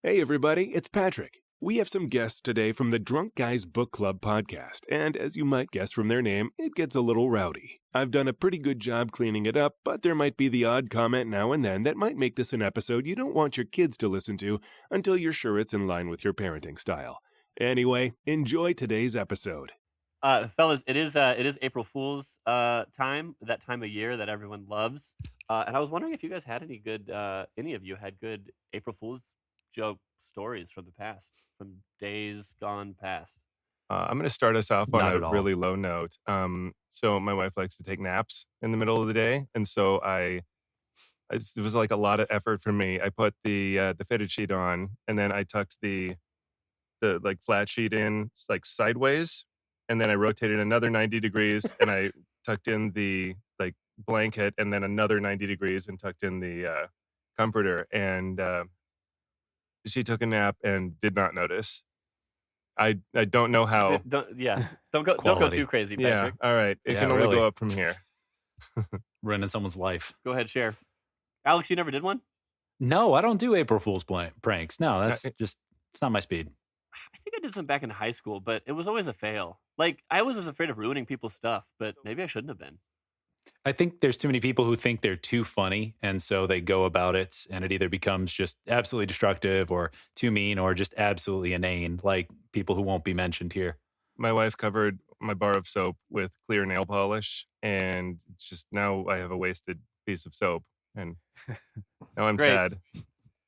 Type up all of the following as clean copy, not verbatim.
Hey everybody, it's Patrick. We have some guests today from the Drunk Guys Book Club podcast, and as you might guess from their name, it gets a little rowdy. I've done a pretty good job cleaning it up, but there might be the odd comment now and then that might make this an episode you don't want your kids to listen to until you're sure it's in line with your parenting style. Anyway, enjoy today's episode. Fellas, it is April Fool's time, that time of year that everyone loves. And I was wondering if you guys had any of you had good April Fool's joke stories from the past, from days gone past. I'm going to start us off on Not a at all. really low note. So my wife likes to take naps in the middle of the day, and so it was like a lot of effort for me. I put the fitted sheet on, and then I tucked the like flat sheet in like sideways, and then I rotated another 90 degrees, and I tucked in the like blanket, and then another 90 degrees, and tucked in the comforter, and she took a nap and did not notice. I don't know how. Don't go Quality. too crazy, Yeah, Patrick. all right. It Yeah, can only really. go up from here. Ruining someone's life. Go ahead, share. Alex, you never did one? No, I don't do April Fool's pranks. No, that's it- it's not my speed. I think I did some back in high school, but it was always a fail. Like, I was just afraid of ruining people's stuff, but maybe I shouldn't have been. I think there's too many people who think they're too funny, and so they go about it, and it either becomes just absolutely destructive or too mean or just absolutely inane, like people who won't be mentioned here. My wife covered my bar of soap with clear nail polish, and it's just now I have a wasted piece of soap, and now I'm Great. sad.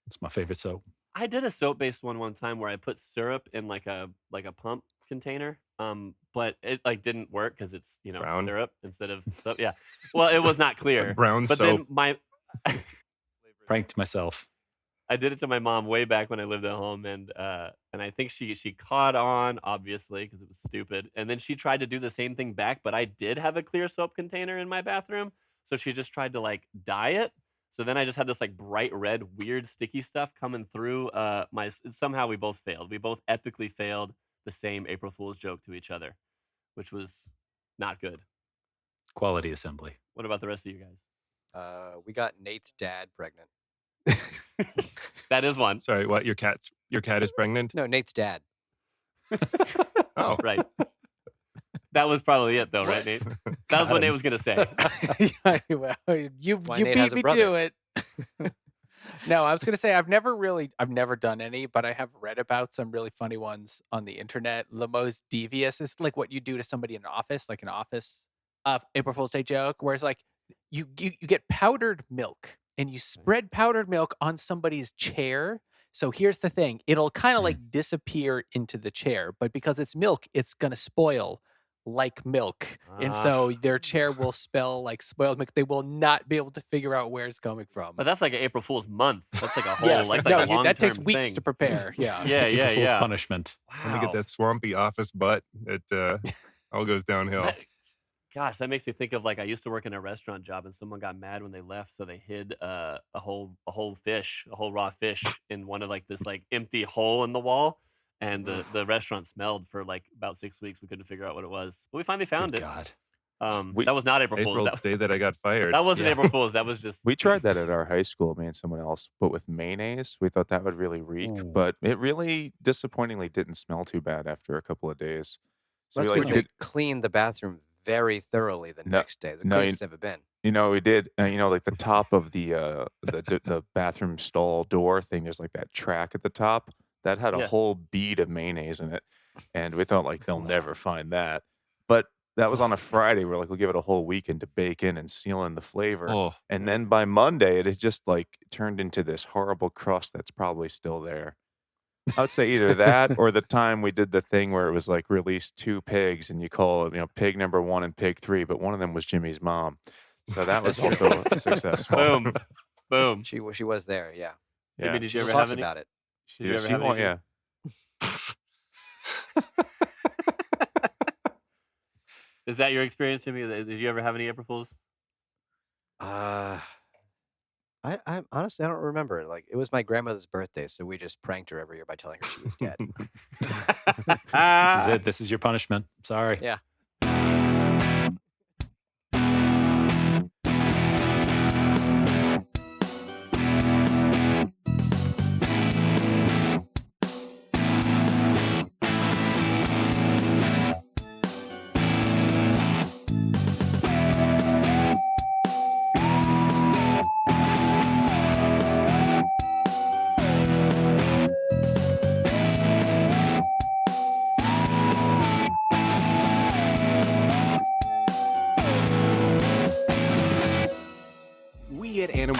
It's my favorite soap. I did a soap-based one time where I put syrup in like a pump container, but it like didn't work because it's Brown. syrup instead of soap. Yeah, well, it was not clear. Brown But soap. then Pranked myself. I did it to my mom way back when I lived at home, and I think she caught on, obviously, because it was stupid. And then she tried to do the same thing back, but I did have a clear soap container in my bathroom, so she just tried to like dye it. So then I just had this like bright red, weird, sticky stuff coming through somehow we both failed. We both epically failed the same April Fool's joke to each other, which was not good. Quality assembly. What about the rest of you guys? We got Nate's dad pregnant. That is one. Sorry, what? Your cat is pregnant? No, Nate's dad. Oh, Right. That was probably it, though, right, Nate? That was what Nate was gonna say. Well, you Why you Nate beat has a me brother. to it. No, I was gonna say I've never done any, but I have read about some really funny ones on the internet. The most devious is like what you do to somebody in an office, like an office April Fool's Day joke, where it's like you get powdered milk and you spread powdered milk on somebody's chair. So here's the thing: it'll kind of like disappear into the chair, but because it's milk, it's gonna spoil like milk, and so their chair will smell like spoiled milk. They will not be able to figure out where it's coming from. But that's like an April Fool's month. That's like a whole, Yes, like no, a long that takes weeks thing. to prepare. Yeah, Yeah, April Fool's yeah. punishment. let me get that swampy office butt. It all goes downhill. Gosh, that makes me think of like I used to work in a restaurant job, and someone got mad when they left, so they hid a whole raw fish in one of like this like empty hole in the wall, and the restaurant smelled for like about 6 weeks. We couldn't figure out what it was, but we finally found Good it. God. That was not April Fool's. April day that I got fired. That wasn't Yeah. April Fool's. That was just We tried that at our high school, me and someone else, but with mayonnaise. We thought that would really reek, Ooh. but it really disappointingly didn't smell too bad after a couple of days. So That's we because like they cleaned the bathroom very thoroughly the No, next day. The no, cleanest it's ever been. we did. Like the top of the bathroom stall door thing. There's like that track at the top that had a Yeah. whole bead of mayonnaise in it, and we thought like they'll never find that. But that was on a Friday. We're like, we'll give it a whole weekend to bake in and seal in the flavor. Oh, And then by Monday, it had just like turned into this horrible crust that's probably still there. I would say either that or the time we did the thing where it was like release 2 pigs and you call it, pig number 1 and pig 3, but one of them was Jimmy's mom. So that was also successful. boom, boom. She was there. Yeah. Yeah. Jimmy, did She you just ever have talks any? about it. Did you ever have anything? Is that your experience, Jimmy? Did you ever have any April Fools? I honestly I don't remember. Like it was my grandmother's birthday, so we just pranked her every year by telling her she was dead. This is it. This is your punishment. Sorry. Yeah.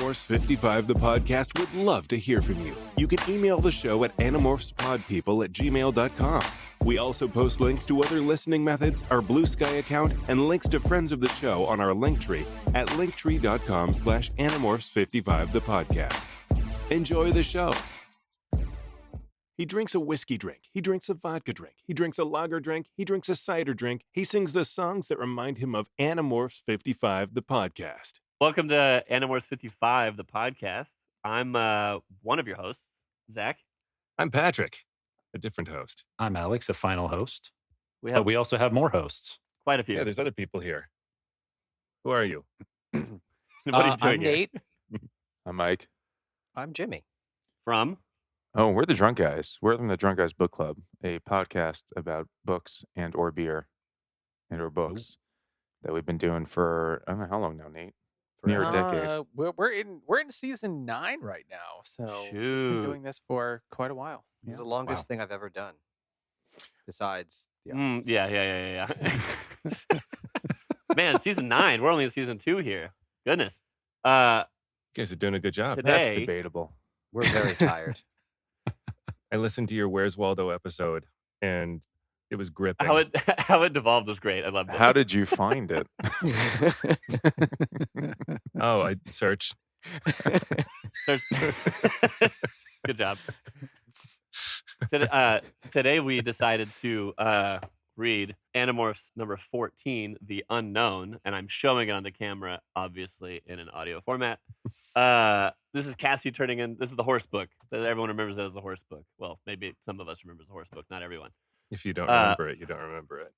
Animorphs 55, the podcast, would love to hear from you. You can email the show at animorphspodpeople@gmail.com. We also post links to other listening methods, our Blue Sky account, and links to friends of the show on our Linktree at linktree.com/Animorphs55, the podcast. Enjoy the show. He drinks a whiskey drink. He drinks a vodka drink. He drinks a lager drink. He drinks a cider drink. He sings the songs that remind him of Animorphs 55, the podcast. Welcome to Animorphs 55, the podcast. I'm one of your hosts, Zach. I'm Patrick, a different host. I'm Alex, a final host. We have But we also have more hosts. quite a few. Yeah, there's other people here. Who are you? What are you doing I'm here? Nate. I'm Mike. I'm Jimmy. From? Oh, we're the Drunk Guys. We're from the Drunk Guys Book Club, a podcast about books and or beer and or books that we've been doing for, I don't know how long now, Nate? Near a decade. We're in season 9 right now, so we've been Shoot. doing this for quite a while. This is Yeah. the longest thing I've ever done. Besides the Mm, Office. yeah. Man, season 9. We're only in season 2 here. Goodness. You guys are doing a good job. Today- That's debatable. We're very tired. I listened to your Where's Waldo episode, and it was gripping. How it devolved was great. I loved it. How did you find it? Oh, I searched. Good job. Today we decided to read Animorphs number 14, The Unknown, and I'm showing it on the camera, obviously, in an audio format. This is Cassie turning in. This is the horse book that everyone remembers as the horse book. Well, maybe some of us remember the horse book, not everyone. If you don't remember it, you don't remember it.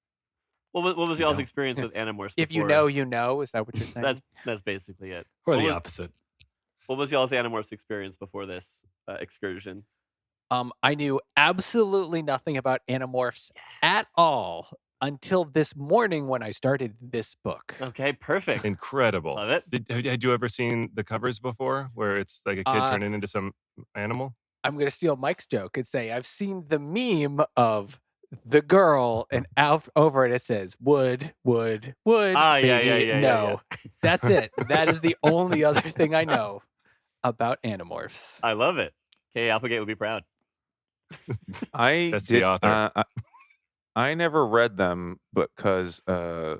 What was You y'all's don't. experience with Animorphs? If you before- know, you know. Is that what you're saying? that's basically it. Or What the was- opposite. What was y'all's Animorphs experience before this excursion? I knew absolutely nothing about Animorphs at all until this morning when I started this book. Okay, perfect. Incredible. Love it. Had you ever seen the covers before where it's like a kid turning into some animal? I'm going to steal Mike's joke and say I've seen the meme of the girl and out over it says would Ah, yeah, baby, yeah, no. That's it. That is the only other thing I know about Animorphs. I love it. Okay, Applegate would be proud. I That's the did, author. I never read them because I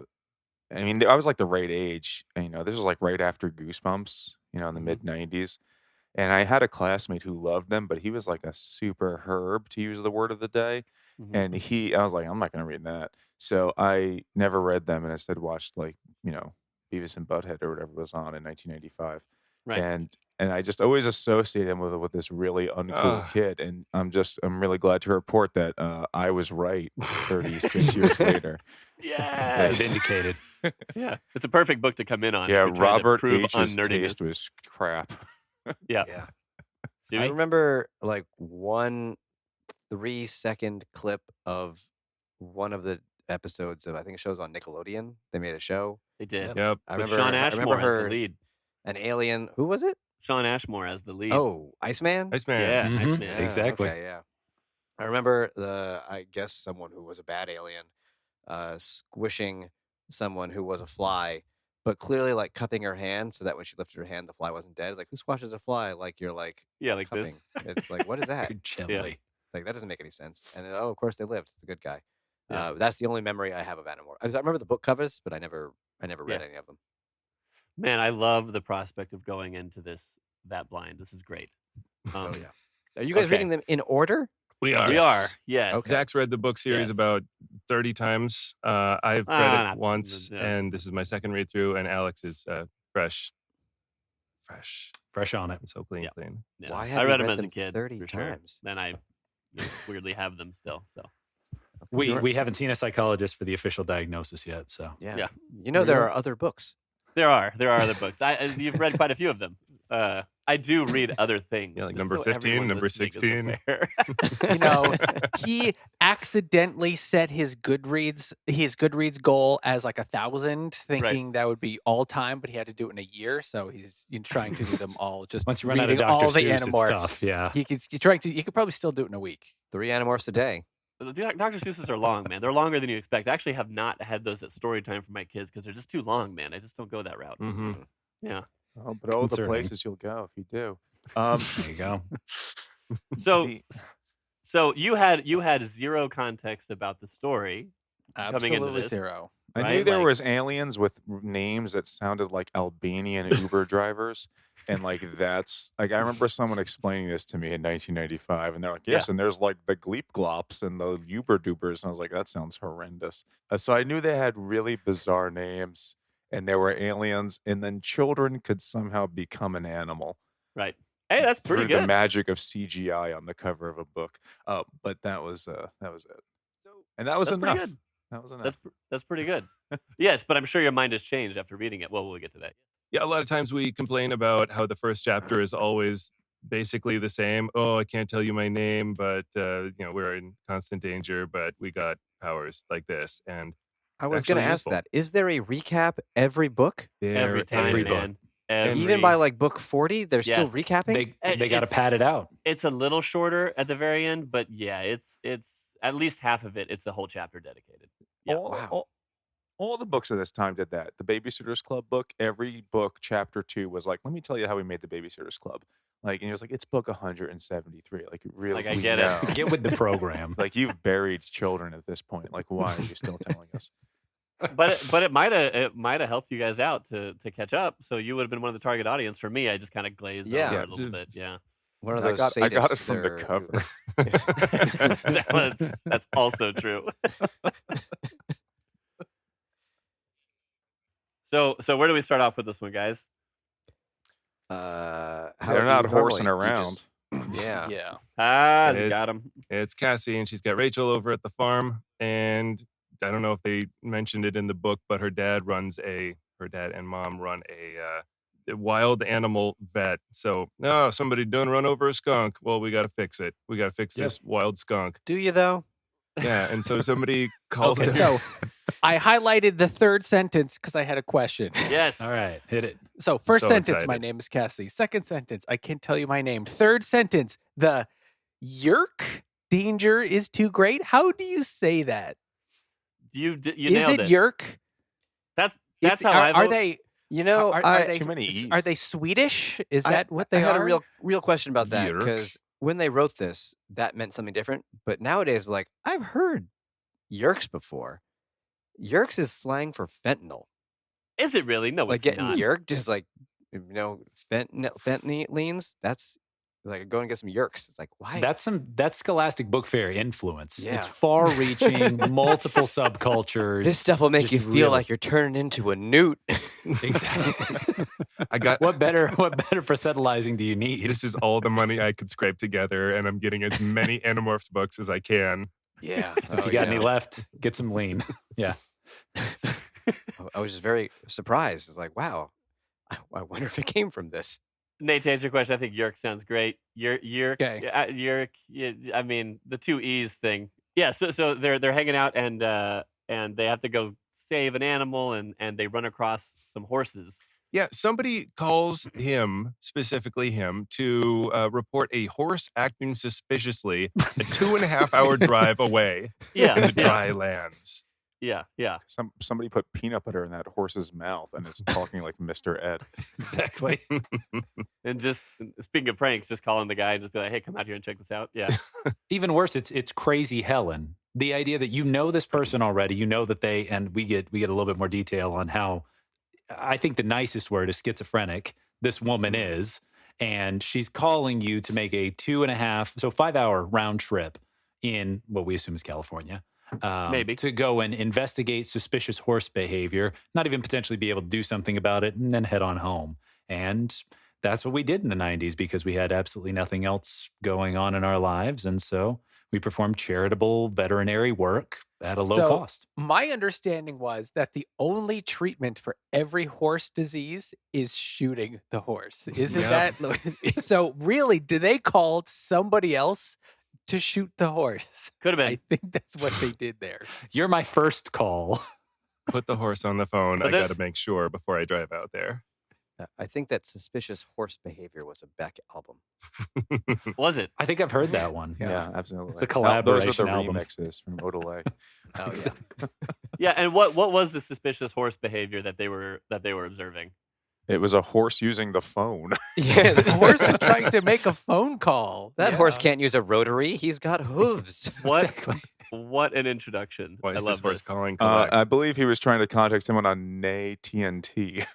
mean I was like the right age. And, this was like right after Goosebumps, in the mid '90s. And I had a classmate who loved them, but he was like a super herb, to use the word of the day. Mhm. And I was like, I'm not going to read that. So I never read them and instead watched like, Beavis and Butthead or whatever was on in 1995. Right. And I just always associate him with this really uncool Ugh. kid. And I'm really glad to report that I was right 36 years later. Yes. Vindicated. Yeah. It's a perfect book to come in on. if Yeah, you're trying to Robert prove H's unnerdiness. taste was crap. Yeah. Yeah. Jimmy? I remember like one 3-second clip of one of the episodes of, I think it shows on Nickelodeon. They made a show. They did. Yep. I With remember Sean I Ashmore remember as her, the lead. an alien. Who was it? Sean Ashmore as the lead. Oh, Iceman? Iceman. yeah. Mhm. Iceman. Yeah, Exactly. Okay, yeah. I remember I guess someone who was a bad alien squishing someone who was a fly, but clearly like cupping her hand so that when she lifted her hand, the fly wasn't dead. It's like, who squashes a fly? Like you're like Yeah, like cupping. this. It's like, what is that? Good chili. Like that doesn't make any sense. And then, oh, of course they lived. It's a good guy. Yeah. That's the only memory I have of Animorphs. I remember the book covers, but I never read Yeah. any of them. Man, I love the prospect of going into that blind. This is great. Oh yeah. Are you guys okay. reading them in order? We are. We are. Yes. Okay. Zach's read the book series Yes. about 30 times. I've Ah, read it not- once, yeah. and this is my second read through, and Alex is fresh. Fresh on it. And so clean. Yeah. Why I have you read them read as a them kid 30 for sure. times? Then I weirdly have them still. So We haven't seen a psychologist for the official diagnosis yet, so Yeah. Yeah. You know there are other books. there are other books. You've read quite a few of them. I do read other things. Yeah, like just number so 15, everyone number listening is 16. aware. You know, he accidentally set his Goodreads goal as like 1,000, thinking that would be all time, but he had to do it in a year. So he's trying to do them all. Just once you run out of reading Dr. all the Seuss, it's Animorphs. tough. Yeah. He could probably still do it in a week. 3 Animorphs a day. Dr. Seuss's are long, man. They're longer than you expect. I actually have not had those at story time for my kids because they're just too long, man. I just don't go that route. Mm-hmm. Yeah. Oh, but the Concerning. places you'll go if you do. There you go. So the- so you had zero context about the story coming into Absolutely this. zero. I right? knew there Like- was aliens with names that sounded like Albanian Uber drivers, and like that's like I remember someone explaining this to me in 1995, and they're like, "Yes, and there's like the Gleep Glops and the Uber Dubers," and I was like, "That sounds horrendous." So I knew they had really bizarre names, and there were aliens, and then children could somehow become an animal. Right. Hey, that's pretty through the good. magic of CGI on the cover of a book. But that was it, and that was That's pretty enough. good. That was enough. That's pretty good. Yes, but I'm sure your mind has changed after reading it. Well, we'll get to that. Yeah, a lot of times we complain about how the first chapter is always basically the same. Oh, I can't tell you my name, but we're in constant danger, but we got powers like this. And I was going to actually ask useful. that. Is there a recap every book? Every time, every book. man. Every, Even by like book 40, they're still Yes. recapping? They got to pad it out. it's a little shorter at the very end, but yeah, it's at least half of it. It's a whole chapter dedicated. Yeah. All the books of this time did that. The Babysitter's Club book, every book, chapter 2 was like, let me tell you how we made the Babysitter's Club. Like, and it was like, it's book 173. Like, really? Like, I we get it. know. Get with the program. Like, you've buried children at this point. Like, why are you still telling us? But it might have helped you guys out to catch up. So you would have been one of the target audience. For me, I just kind of glazed Yeah. over Yeah, a little it's- bit. Yeah. One of I those got it sadists, from the they're- cover. That's also true. So where do we start off with this one, guys? How They're do not you horsing normally- you around. just- yeah. Yeah. Ah, It's- got him. it's Cassie, and she's got Rachel over at the farm. And I don't know if they mentioned it in the book, but her dad and mom run a wild animal vet. So, somebody done run over a skunk. Well, we got to fix it. We got to fix Yep. this wild skunk. Do you, though? Yeah. And so somebody called Okay, him. so I highlighted the third sentence because I had a question. Yes. All right, hit it. So first So sentence, my excited. name is Cassie. Second sentence, I can't tell you my name. Third sentence, the Yeerk danger is too great. How do you say that? You Is nailed it it. Yeerk? That's It's- how are, I are vote. they You know, are they Too many E's. are they Swedish? Is I- that what they I had are? a real question about that Yeerk? because when they wrote this, that meant something different. But nowadays, we're like, I've heard Yeerks before. Yeerks is slang for fentanyl. Is it really? No, Like it's getting not. Yeerk, just like fentanylines. That's like going to get some Yeerks. It's like why? That's Scholastic Book Fair influence. Yeah. It's far-reaching, multiple subcultures. This stuff will make just you feel really- like you're turning into a newt. Exactly. I got what better percentalizing do you need? this is all the money I could scrape together, and I'm getting as many Animorphs books as I can. Yeah. If you got any left, get some lean. Yeah. I was just very surprised. It's like, wow. I wonder if it came from this. Nate, to answer your question, I think Yeerk sounds great. Yeerk, Okay. Yeerk. I mean, the two E's thing. Yeah. So they're hanging out and they have to go save an animal and they run across some horses. Yeah, somebody calls him, specifically him, to report a horse acting suspiciously a 2.5-hour drive away Yeah. in the yeah. dry lands. Yeah. Yeah. Somebody put peanut butter in that horse's mouth, and it's talking like Mr. Ed. Exactly. And just speaking of pranks, just calling the guy and just be like, "Hey, come out here and check this out." Yeah. Even worse, it's crazy Helen. The idea that you know this person already, you know that and we get a little bit more detail on how I think the nicest word is schizophrenic this woman is, and she's calling you to make a 5-hour round trip in what we assume is California. Maybe. To go and investigate suspicious horse behavior, not even potentially be able to do something about it, and then head on home. And that's what we did in the 90s because we had absolutely nothing else going on in our lives. And so we performed charitable veterinary work at a low cost. My understanding was that the only treatment for every horse disease is shooting the horse. Isn't Yeah. that so? Really, do they call somebody else to shoot the horse? Could have been. I think that's what they did there. You're my first call. Put the horse on the phone. But I that- got to make sure before I drive out there. I think that suspicious horse behavior was a Beck album. Was it? I think I've heard that one. Yeah, absolutely. It's a Those collaboration are the album. remixes from Odelay. Oh yeah. Yeah. And what was the suspicious horse behavior that they were observing? It was a horse using the phone. Yeah, The horse was trying to make a phone call. that horse Yeah. can't use a rotary. He's got hooves. What an introduction. Why I is love this horse this. calling collect? I believe he was trying to contact someone on Nay TNT.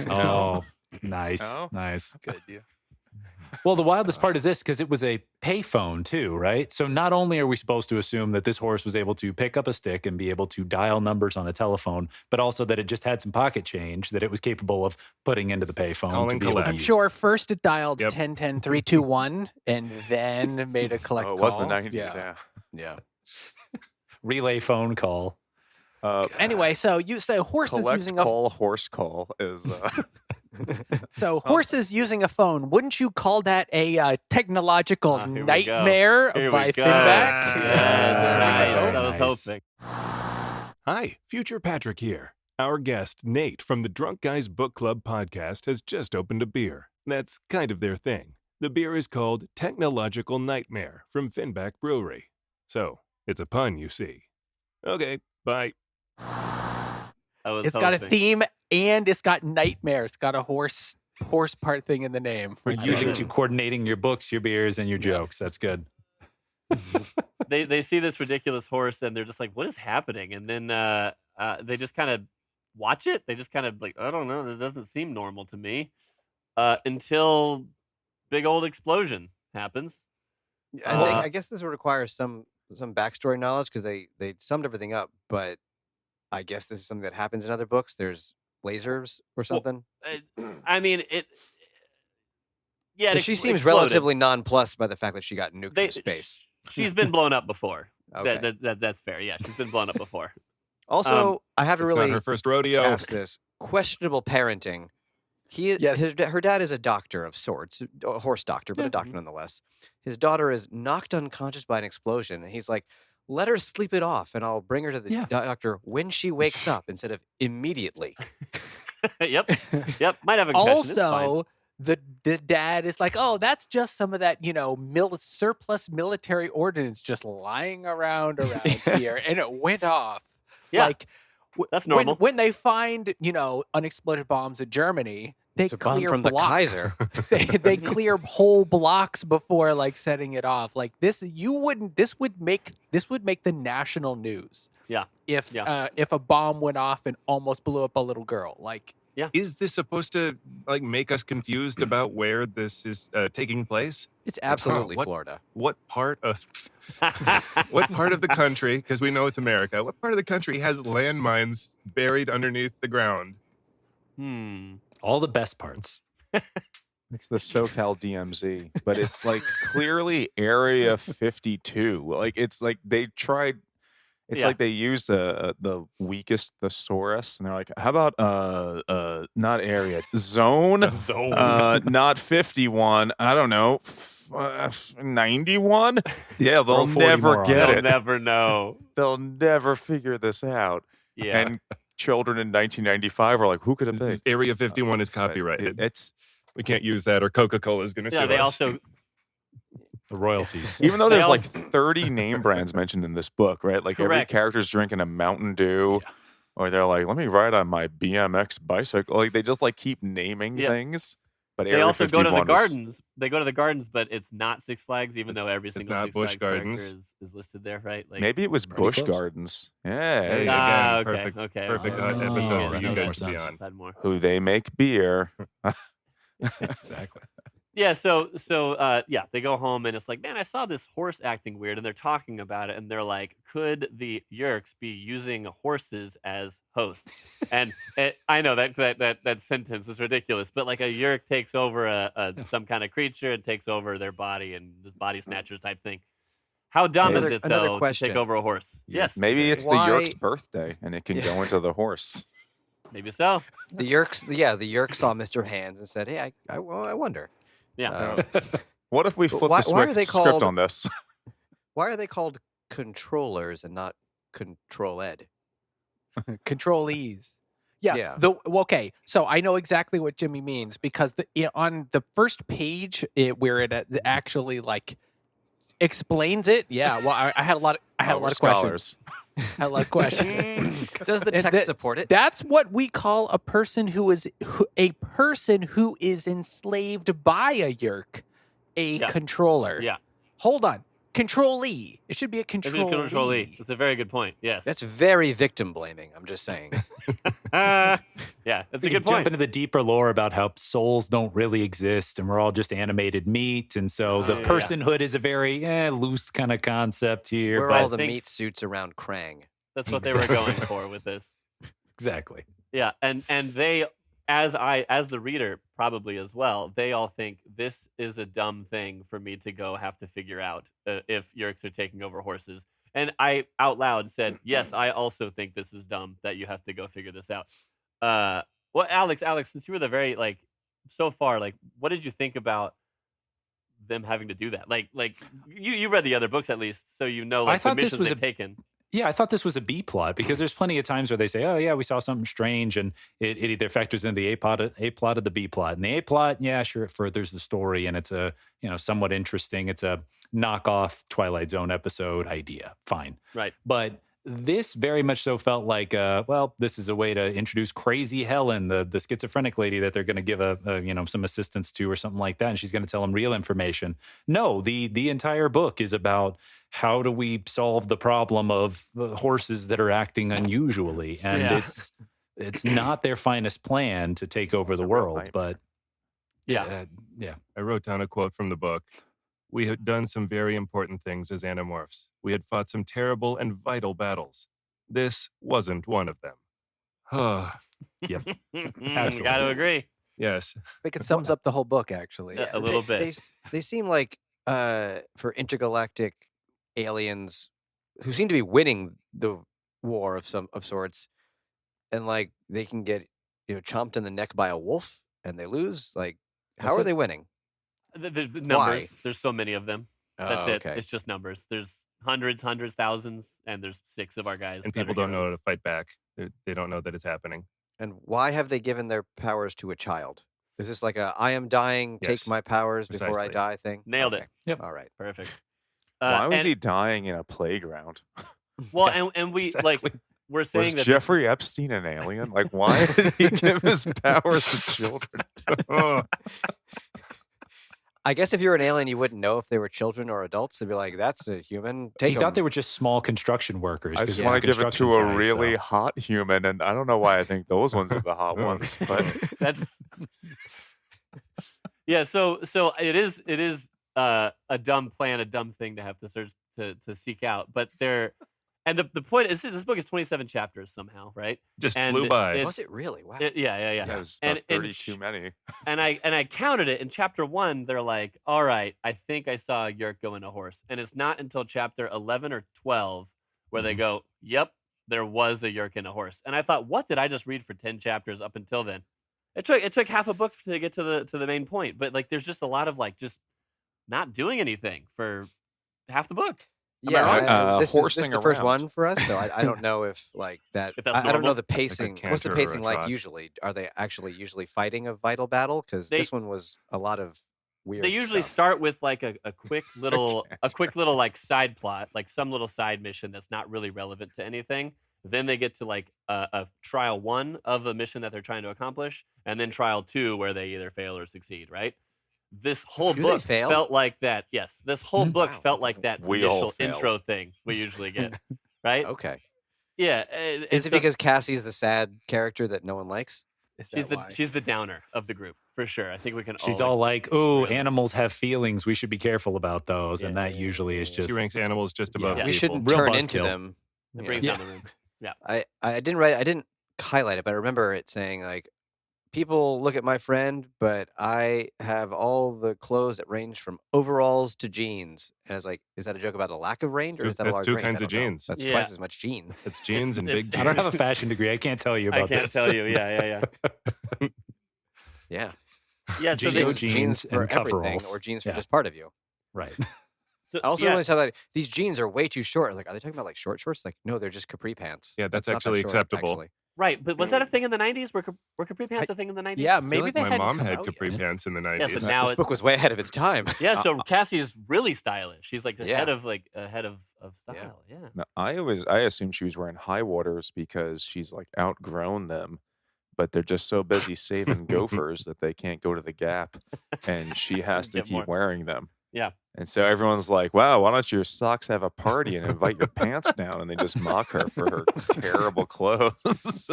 Oh, nice. No? Nice. Good. Yeah. Well, the wildest part is this because it was a payphone too, right? So not only are we supposed to assume that this horse was able to pick up a stick and be able to dial numbers on a telephone, but also that it just had some pocket change that it was capable of putting into the payphone. Call to and be able to collect. I'm use. sure first it dialed Yep. 10-10-3-2-1 and then made a collect Oh, call. it was the 90s, yeah. Yeah. Relay phone call. Anyway, so you say horses Collect using a call, horse call is... so horses using a phone. Wouldn't you call that a technological Here we go. nightmare Here by we go. Finback? Yes, There we nice. go. I was Nice. hoping. Hi, Future Patrick here. Our guest, Nate, from the Drunk Guys Book Club podcast, has just opened a beer. That's kind of their thing. The beer is called Technological Nightmare from Finback Brewery. So, it's a pun, you see. Okay, bye. I was It's got a hoping. theme and it's got nightmare. It's got a horse part thing in the name. We're I using like to it. coordinating your books, your beers, and your jokes. That's good. They see this ridiculous horse and they're just like, what is happening? And then they just kind of watch it. They just kind of like, I don't know, this doesn't seem normal to me. Until big old explosion happens. I guess this would require some backstory knowledge because they summed everything up, but I guess this is something that happens in other books. There's lasers or something. I mean, it. Yeah, it 'Cause she seems exploded. relatively nonplussed by the fact that she got nuked They- from space. She's been blown up before. Okay. That's fair. Yeah, she's been blown up before. Also, I have to It's really not her first rodeo. ask this: questionable parenting. Yes. Her dad is a doctor of sorts, a horse doctor, but a doctor nonetheless. His daughter is knocked unconscious by an explosion, and he's like, "Let her sleep it off, and I'll bring her to the Yeah. doctor when she wakes up instead of immediately." Yep. Might have a concussion. It's fine. Also, the dad is like, oh, that's just some of that, surplus military ordnance just lying around here, and it went off. Yeah, Like, that's normal. When they find, unexploded bombs in Germany, they It's a bomb clear from the blocks. Kaiser. they clear whole blocks before setting it off. Like this, this would make the national news. Yeah. If a bomb went off and almost blew up a little girl, Is this supposed to make us confused about where this is taking place? It's absolutely What- Florida. What part of the country? Because we know it's America. What part of the country has landmines buried underneath the ground? All the best parts. It's the SoCal DMZ, but it's clearly Area 52. It's like they tried. It's Yeah. like they used the weakest thesaurus, and they're like, "How about not area zone, not 51? I don't know, 91? Yeah, they'll Throw 40 never more on get They'll it. never know. They'll never figure this out." Yeah. And children in 1995 are like, "Who could it be?" Area 51 is copyrighted. It's We can't use that, or Coca-Cola is going to sue yeah. They us. also The royalties. even though They there's also- 30 name brands mentioned in this book, right? Like every Correct. character's drinking a Mountain Dew, or they're like, "Let me ride on my BMX bicycle." Like they just keep naming Yeah. things. But they Area also go to the 51 is- gardens. They go to the gardens, but it's not Six Flags, even though every single not Six Busch Flags character Gardens. is listed there, right? Maybe it was Pretty Busch close. Gardens. Hey, Yeah, Ah, again, okay, perfect, okay. perfect Oh, episode that for you makes guys more to be sense. on. Had more. who they make beer. Exactly. Yeah, so they go home and it's like, man, I saw this horse acting weird, and they're talking about it, and they're like, could the Yeerks be using horses as hosts? And I know that sentence is ridiculous, but a Yeerk takes over some kind of creature and takes over their body, and this body snatchers type thing. How dumb is Another- it another though to question. take over a horse? Yes, Maybe it's Why- the Yeerk's birthday, and it can Yeah. go into the horse. maybe so. The Yeerks saw Mr. Hands and said, "Hey, I wonder. Yeah, What if we flip why- the why are they script called- on this? Why are they called controllers and not control ed?" controlees. Yeah. Yeah. Okay. So I know exactly what Jimmy means because on the first page where it actually explains it. Yeah. Well, I had a lot of We're questions. scholars. Hella questions. Does the And text support it? That's what we call a person who is enslaved by a Yeerk, a Yeah. controller. Yeah. Hold on. Controllee. It should be a It's a controllee. That's a very good point. Yes. That's very victim blaming. I'm just saying. Yeah, that's We a could good jump point. into the deeper lore about how souls don't really exist and we're all just animated meat. And so the Yeah. personhood is a very loose kind of concept here. We're but all the think- meat suits around Krang. That's what they were going for with this. exactly. Yeah, and they, as the reader probably as well, they all think this is a dumb thing for me to go have to figure out if Yeerks are taking over horses. And I out loud said, yes, I also think this is dumb that you have to go figure this out. Well, Alex, since you were the very so far, what did you think about them having to do that? Like you read the other books at least, so you know I the thought this missions was they've taken. Yeah, I thought this was a B plot because there's plenty of times where they say, "Oh yeah, we saw something strange," and it either factors into the A plot or the B plot. And the A plot, yeah, sure, it furthers the story, and it's a somewhat interesting. It's a knockoff Twilight Zone episode idea. Fine, Right. but this very much so felt like, well, this is a way to introduce Crazy Helen, the schizophrenic lady that they're going to give some assistance to or something like that, and she's going to tell them real information. No, the entire book is about how do we solve the problem of horses that are acting unusually, and Yeah. it's not their finest plan to take over It's the a real world, nightmare. but Yeah. yeah. I wrote down a quote from the book. We had done some very important things as Animorphs. We had fought some terrible and vital battles. This wasn't one of them. Got to agree. Yes. I think it sums up the whole book, actually. Yeah. A little bit. They seem like for intergalactic aliens who seem to be winning the war of sorts, and they can get chomped in the neck by a wolf and they lose. How That's are it. they winning? The numbers. There's so many of them. That's Oh, it. okay. It's just numbers. There's hundreds, thousands, and there's 6 of our guys. And that are people don't know how heroes. to fight back. They don't know that it's happening. And why have they given their powers to a child? Is this like a I am dying, Yes, take my powers before I precisely. die thing? Nailed it. Okay. Yep. All right. Perfect. Why was and- he dying in a playground? Well, Yeah, and we exactly. we're saying Was that Jeffrey Epstein an alien? Why did he give his powers to children? Oh, I guess if you're an alien, you wouldn't know if they were children or adults. They'd be like, "That's a human." Take He 'em." thought they were just small construction workers. I 'cause just it was want to give it construction to a site, really so. hot human, and I don't know why I think those ones are the hot Oh. ones, but that's yeah. So it is a dumb plan, a dumb thing to have to search to seek out. But and the point is this book is 27 chapters somehow, right? just And flew by. it's- Was it really? Wow. Yeah. that was And- about and 30 sh- too many. And I counted it in chapter 1. They're like, all right, I think I saw a Yeerk go in a horse, and it's not until chapter 11 or 12 where they go, yep, there was a Yeerk in a horse. And I thought, what did I just read for 10 chapters up until then? It took half a book to get to the main point, but there's just a lot of just not doing anything for half the book. Am I Yeah, wrong? this is Horsing the first around. one for us, so I don't know if that. If that's I don't know normal? the pacing. What's the canter or a pacing like trot. usually? Are they actually usually fighting a vital battle? Because They- this one was a lot of weird. They usually stuff. start with a quick little side plot, some little side mission that's not really relevant to anything. Then they get to a trial 1 of a mission that they're trying to accomplish, and then trial 2 where they either fail or succeed. Right. This whole Do they book fail? felt like that. Yes, this whole book Wow. felt like that We all initial failed. intro thing we usually get. Right. Okay. Yeah. Is it because Cassie's the sad character that no one likes? Is she's that why? she's the downer of the group for sure? I think we can. She's all like, "Oh, really- animals have feelings. We should be careful about those." And that Yeah. usually is just She ranks animals just above Yeah. We people. shouldn't Real turn into buzzkill. them. It Yeah. brings down the room. I didn't highlight it, but I remember it saying people look at my friend, but I have all the clothes that range from overalls to jeans. And I was like, is that a joke about a lack of range, or is that a That's large two range? kinds I of don't know. jeans. That's Yeah. twice as much jean. It's jeans and It's- big I don't have a jeans. fashion degree. I can't tell you about I can't this. tell you. Yeah. Yeah, Yeah. So Jingo they, jeans for and everything, coveralls. or jeans for Yeah. just part of you. Right. so, I also yeah. realized how these jeans are way too short. I was like, are they talking about short shorts? No, they're just capri pants. Yeah, that's not that actually short, acceptable. actually. Right, but was that a thing in the 90s? Were capri pants a thing in the 90s? Yeah, I feel maybe like they my hadn't mom come had out capri yet. pants in the Yeah, 90s. so now This book was way ahead of its time. Yeah, so Cassie is really stylish. She's like Yeah. ahead of style. Yeah. Yeah. No, I assumed she was wearing high waters because she's like outgrown them, but they're just so busy saving gophers that they can't go to the Gap, and she has to Get keep more. wearing them. Yeah. And so everyone's like, "Wow, why don't your socks have a party and invite your pants down?" And they just mock her for her terrible clothes.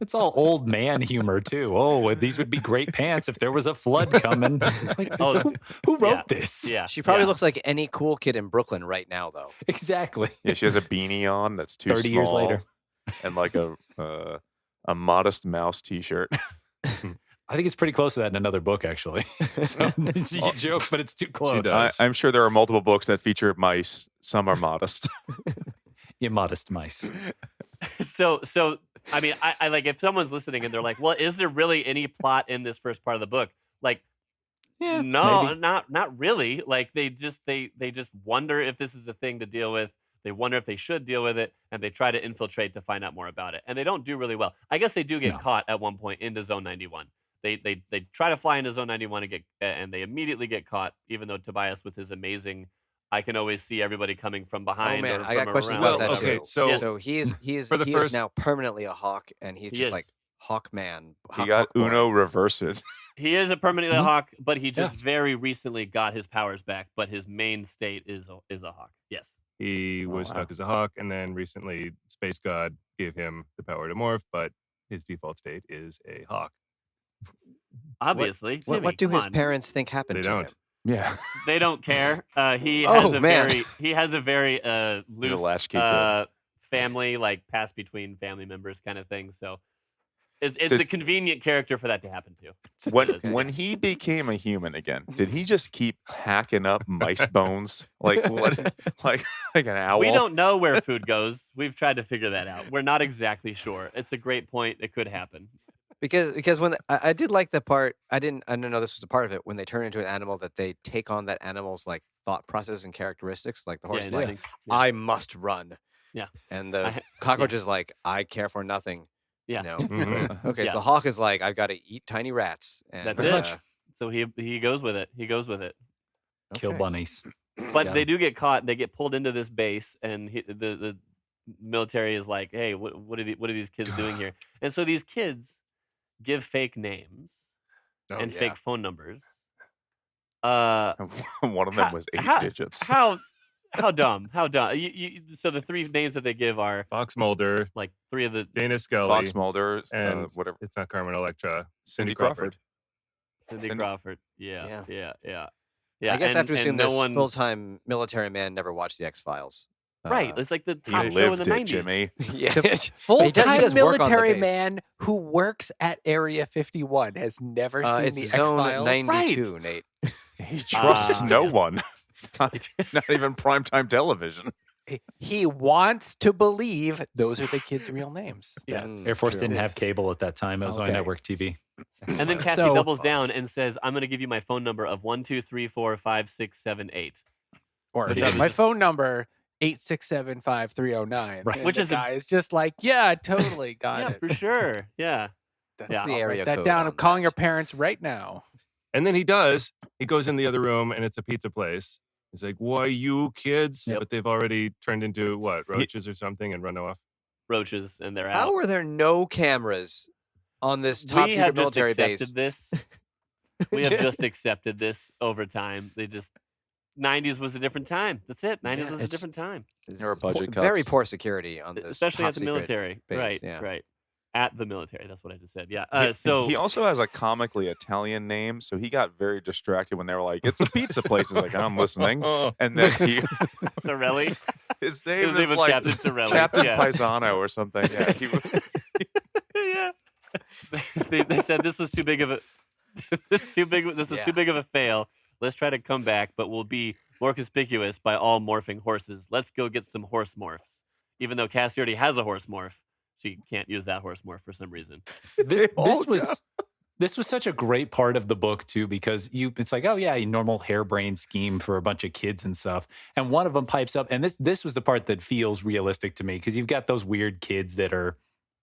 It's all old man humor too. Oh, these would be great pants if there was a flood coming. It's like, Oh, who wrote yeah. this? Yeah. She probably yeah. looks like any cool kid in Brooklyn right now, though. Exactly. Yeah, she has a beanie on that's too 30 small, years later. and like a Modest Mouse T-shirt. I think it's pretty close to that in another book, actually. So, you joke, but it's too close. does. I'm sure there are multiple books that feature mice. Some are modest. You modest mice. So I mean, I like if someone's listening and they're like, "Well, is there really any plot in this first part of the book?" Like, Yeah, no, maybe. not really. Like they just wonder if this is a thing to deal with. They wonder if they should deal with it, and they try to infiltrate to find out more about it. And they don't do really well. I guess they do get No. caught at one point into Zone 91. They try to fly into Zone 91 and they immediately get caught. Even though Tobias, with his amazing, I can always see everybody coming from behind. Oh man, or I got from questions around. about that okay, too. so- Yes. So he is For the he first- is now permanently a hawk, and he's He just is. like Hawkman. He got Hawk boy. Uno reversed. He is a permanent Mhm. hawk, but he just Yeah. very recently got his powers back. But his main state is a hawk. Yes. He Oh, was wow. stuck as a hawk, and then recently Space God gave him the power to morph, but his default state is a hawk. Obviously, Jimmy, What do come his on. parents think happened They to don't. him? Yeah. They don't care. He Oh, has a man. very loose latchkey kid. family, like pass between family members kind of thing. So it's Does- the convenient character for that to happen to. When he became a human again, did he just keep hacking up mice bones? Like what? like an owl? We don't know where food goes. We've tried to figure that out. We're not exactly sure. It's a great point. It could happen. Because when I did like the part, I didn't know this was a part of it, when they turn into an animal, that they take on that animal's like thought process and characteristics. Like the horse is like, instinct. Yeah. I must run. Yeah. And the I- cockroach is like, I care for nothing. Yeah. You know? Mhm. Okay, Yeah. so the hawk is like, I've got to eat tiny rats. And, That's it. So he goes with it. He goes with it. Kill okay. bunnies. But Yeah. they do get caught. They get pulled into this base, and the military is like, "Hey, what are these kids doing here?" And so these kids give fake names Oh, and yeah. fake phone numbers. One of them was 8 digits. How dumb? How dumb? So the three names that they give are Fox Mulder, like three of the Dana Scully, Fox Mulder, and whatever. it's not Carmen Electra, Cindy Cindy Crawford. Cindy Cindy- Crawford. Yeah. I Yeah. guess I have to and assume no this one. full-time military man never watched the X-Files. Right. It's like the He top show in lived the it, 90s. Jimmy. Yeah. The But he does full-time work on the military base. man who works at Area 51 has never seen It's the Zone X-Files. 92, Nate. He trusts Ah. no one. Not even primetime television. He wants to believe those are the kids' real names. Yeah. That's- Air Force True. didn't have cable at that time. It was only Okay. network TV. And then Cassie So- doubles down and says, "I'm going to give you my phone number of 1, 2, 3, 4, 5, 6, 7, 8." Or Which yeah, I was my just- phone number 8675309. Right. And Which the is a- guy is just like, yeah, totally got Yeah, it. for sure. Yeah. That's Yeah. the I'll area write that code down. on I'm calling that. your parents right now. And then he does. He goes in the other room, and it's a pizza place. He's like, "Why you kids?" Yep. But they've already turned into what, roaches or something, and run off. Roaches, and they're How out. were there no cameras on this top We secret have just military accepted base? this. We have just accepted this over time. 90s was a different time. That's it. 90s Yeah, was a it's- different time, There were budget Very cuts. poor security on this, especially top at the secret military. base, Right, yeah. right. At the military. That's what I just said. Yeah. So He also has a comically Italian name, so he got very distracted when they were like, "It's a pizza place." He's like, "I'm listening," and then Torelli. his name His name is was like Captain Torelli. Captain Yeah. Paisano or something. Yeah, Yeah. They said this was too big of a this was too big of a fail. Let's try to come back, but we'll be more conspicuous by all morphing horses. Let's go get some horse morphs. Even though Cassie already has a horse morph, she can't use that horse morph for some reason. This all was such a great part of the book too, because it's like, oh yeah, a normal harebrained scheme for a bunch of kids and stuff. And one of them pipes up, and this was the part that feels realistic to me, because you've got those weird kids that are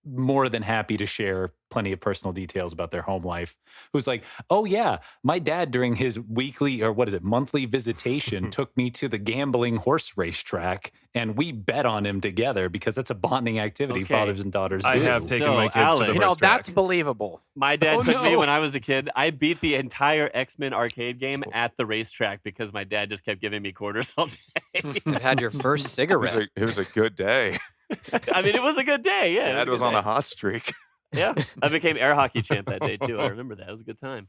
more than happy to share plenty of personal details about their home life, who's like, oh yeah, my dad during his weekly or monthly visitation took me to the gambling horse racetrack and we bet on him together because that's a bonding activity Okay. fathers and daughters I do. have taken So, my kids to Alan, the You horse know, track. that's believable. My dad Oh, took me no. when I was a kid. I beat the entire X-Men arcade game at the racetrack because my dad just kept giving me quarters all day. You had your first cigarette. It was a good day. I mean, it was a good day. Yeah, Dad it was a on good a day. hot streak. Yeah, I became air hockey champ that day too. I remember that. It was a good time.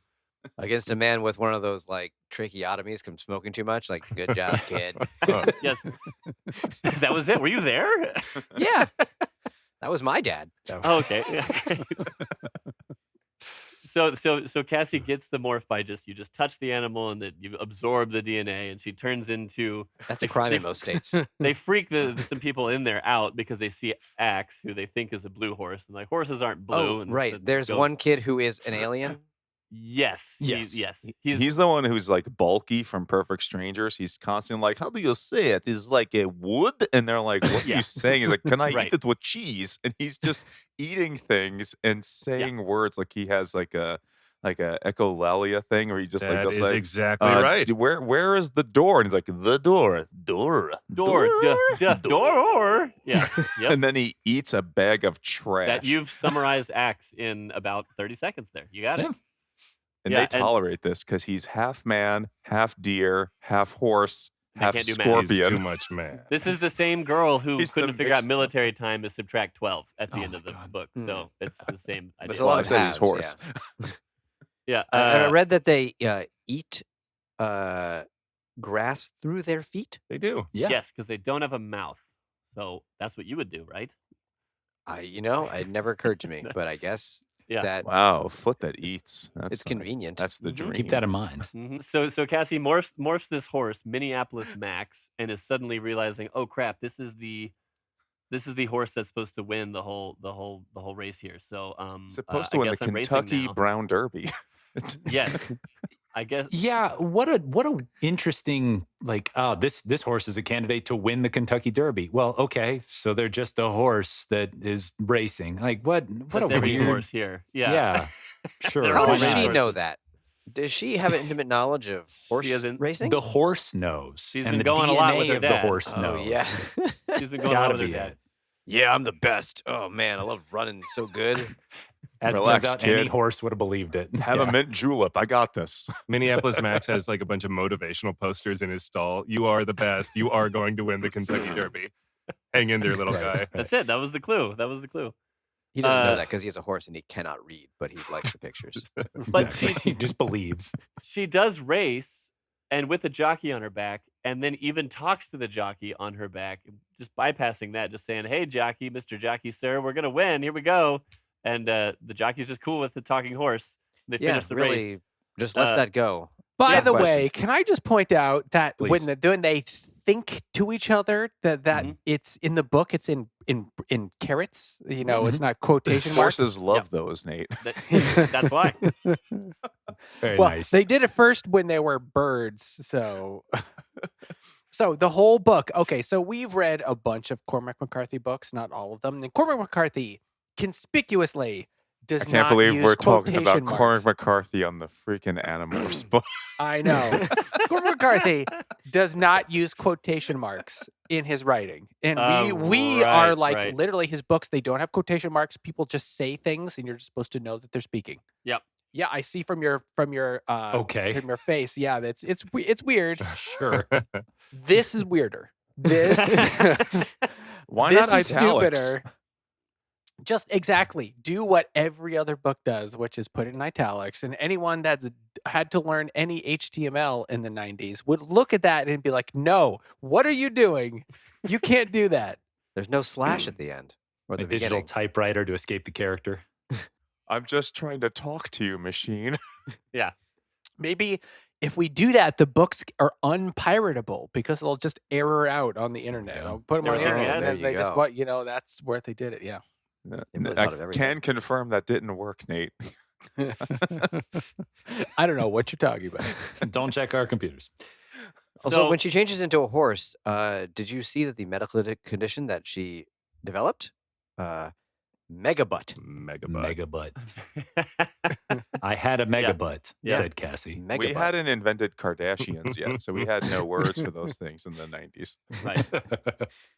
Against a man with one of those like tracheotomies from smoking too much. Like, good job, kid. Yes, that was it. Were you there? Yeah, that was my dad. Oh, okay. Yeah, great. So Cassie gets the morph by you just touch the animal and that you absorb the DNA, and she turns into. That's a crime in most states. They freak some people in there out because they see Axe, who they think is a blue horse, and like horses aren't blue. Oh, and right. the There's goat- one kid who is an alien. Yes. Yes. Yes. He's the one who's like bulky from Perfect Strangers. He's constantly like, "How do you say it? Is like a wood?" And they're like, "What are Yeah. you saying?" He's like, "Can I Right. eat it with cheese?" And he's just eating things and saying words like he has like a echolalia thing, where he just like That goes is like, exactly right. Where is the door? And he's like, "The door, door." door. Yeah. Yep. And then he eats a bag of trash. That you've summarized Axe in about 30 seconds there. You got it. Yeah. And Yeah, they and- tolerate this because he's half man, half deer, half horse, They half can't do math. He's scorpion. too much man. This is the same girl who He's the couldn't figure out mixed- military time to subtract 12 at the Oh end of my the God. book. Hmm. So it's the same There's idea. a lot Well, I of said he's halves, horse. Yeah. I read that they eat grass through their feet. They do. Yeah. Yes, because they don't have a mouth. So that's what you would do, right? It never occurred to me, but I guess Yeah. that Wow, a foot that eats. That's it's convenient. That's the Mhm. dream. Keep that in mind. So Cassie morphs this horse, Minneapolis Max, and is suddenly realizing, oh crap, this is the horse that's supposed to win the whole race here. So Supposed I to win the guess I'm racing Kentucky now. Brown Derby. Yes, I guess. Yeah, what a interesting this horse is a candidate to win the Kentucky Derby. Well, okay, so they're just a horse that is racing. Like what That's a every weird horse here. Yeah. Yeah, sure. They're How all why does racehorses. she not? know that? Does she have an intimate knowledge of horse hasn't- racing? The horse knows. She's and been the going a DNA lot with her of the dad. horse Oh knows. yeah, She's been It's going on gotta with her be dad. it. yeah. I'm the best. Oh man, I love running so good. As it Relax, turns out, any kid. horse would have believed it. Have Yeah. a mint julep. I got this. Minneapolis Max has like a bunch of motivational posters in his stall. You are the best. You are going to win the Kentucky Derby. Hang in there, little guy. That's it. That was the clue. He doesn't know Uh, that because he has a horse and he cannot read, but he likes the pictures. But Exactly. He just believes. She does race, and with a jockey on her back, and then even talks to the jockey on her back, just bypassing that, just saying, "Hey, jockey, Mr. Jockey, sir, we're gonna win. Here we go." And the jockey's just cool with the talking horse. They Yeah, finish the really, race. just lets Uh, that go. By Yeah. the Question. way, can I just point out that Please. when they think to each other that Mhm. it's in the book, it's in carats. You know, it's Mhm. not quotation marks. Horses love those, Nate. That's why. Very Well, nice. they did it first when they were birds. So, so the whole book. Okay, so we've read a bunch of Cormac McCarthy books, not all of them. And Cormac McCarthy conspicuously does I can't not believe use we're talking about quotation Cormac marks. McCarthy on the freaking Animorphs book. I know. Cormac McCarthy does not use quotation marks in his writing. And we are Right, like right. literally his books, they don't have quotation marks. People just say things and you're just supposed to know that they're speaking. Yep. Yeah, I see from your Okay. from your face. Yeah, it's weird. Sure. This is weirder. This Why this not is italics? stupider. Just exactly do what every other book does, which is put it in italics. And anyone that's had to learn any HTML in the 90s would look at that and be like, "No, what are you doing? You can't do that." There's no slash at the end or A the digital beginning. typewriter to escape the character. I'm just trying to talk to you, machine. Maybe if we do that, the books are unpiratable because they'll just error out on the internet. Yeah. I'll put them There on the we go. internet. Yeah, and there then you they just go. that's where they did it. Yeah. They really I thought of everything. can confirm that didn't work, Nate. I don't know what you're talking about. Don't check our computers. Also, So- when she changes into a horse, did you see that the medical condition that she developed Megabutt. Megabutt. I had a mega butt, Yeah. said Cassie. Megabutt. We hadn't invented Kardashians yet, so we had no words for those things in the 90s. Right.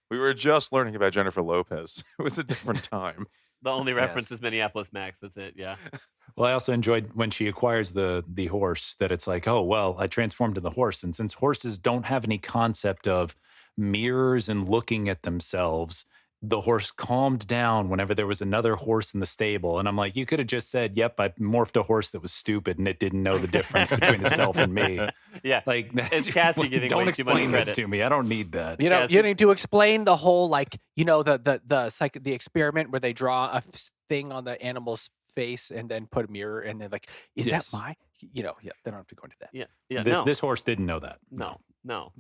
We were just learning about Jennifer Lopez. It was a different time. The only Yes. reference is Minneapolis Max. That's it. Yeah. Well, I also enjoyed when she acquires the horse that it's like, oh, well, I transformed into the horse. And since horses don't have any concept of mirrors and looking at themselves, the horse calmed down whenever there was another horse in the stable. And I'm like, you could have just said, yep, I morphed a horse that was stupid and it didn't know the difference between itself and me. Yeah. Like, It's Cassie giving don't way too much explain this credit. to me. I don't need that. You know, Cassie- you need to explain the whole the experiment where they draw a thing on the animal's face and then put a mirror and then like, is Yes. that my? They don't have to go into that. Yeah. Yeah. This no. this horse didn't know that. No. No.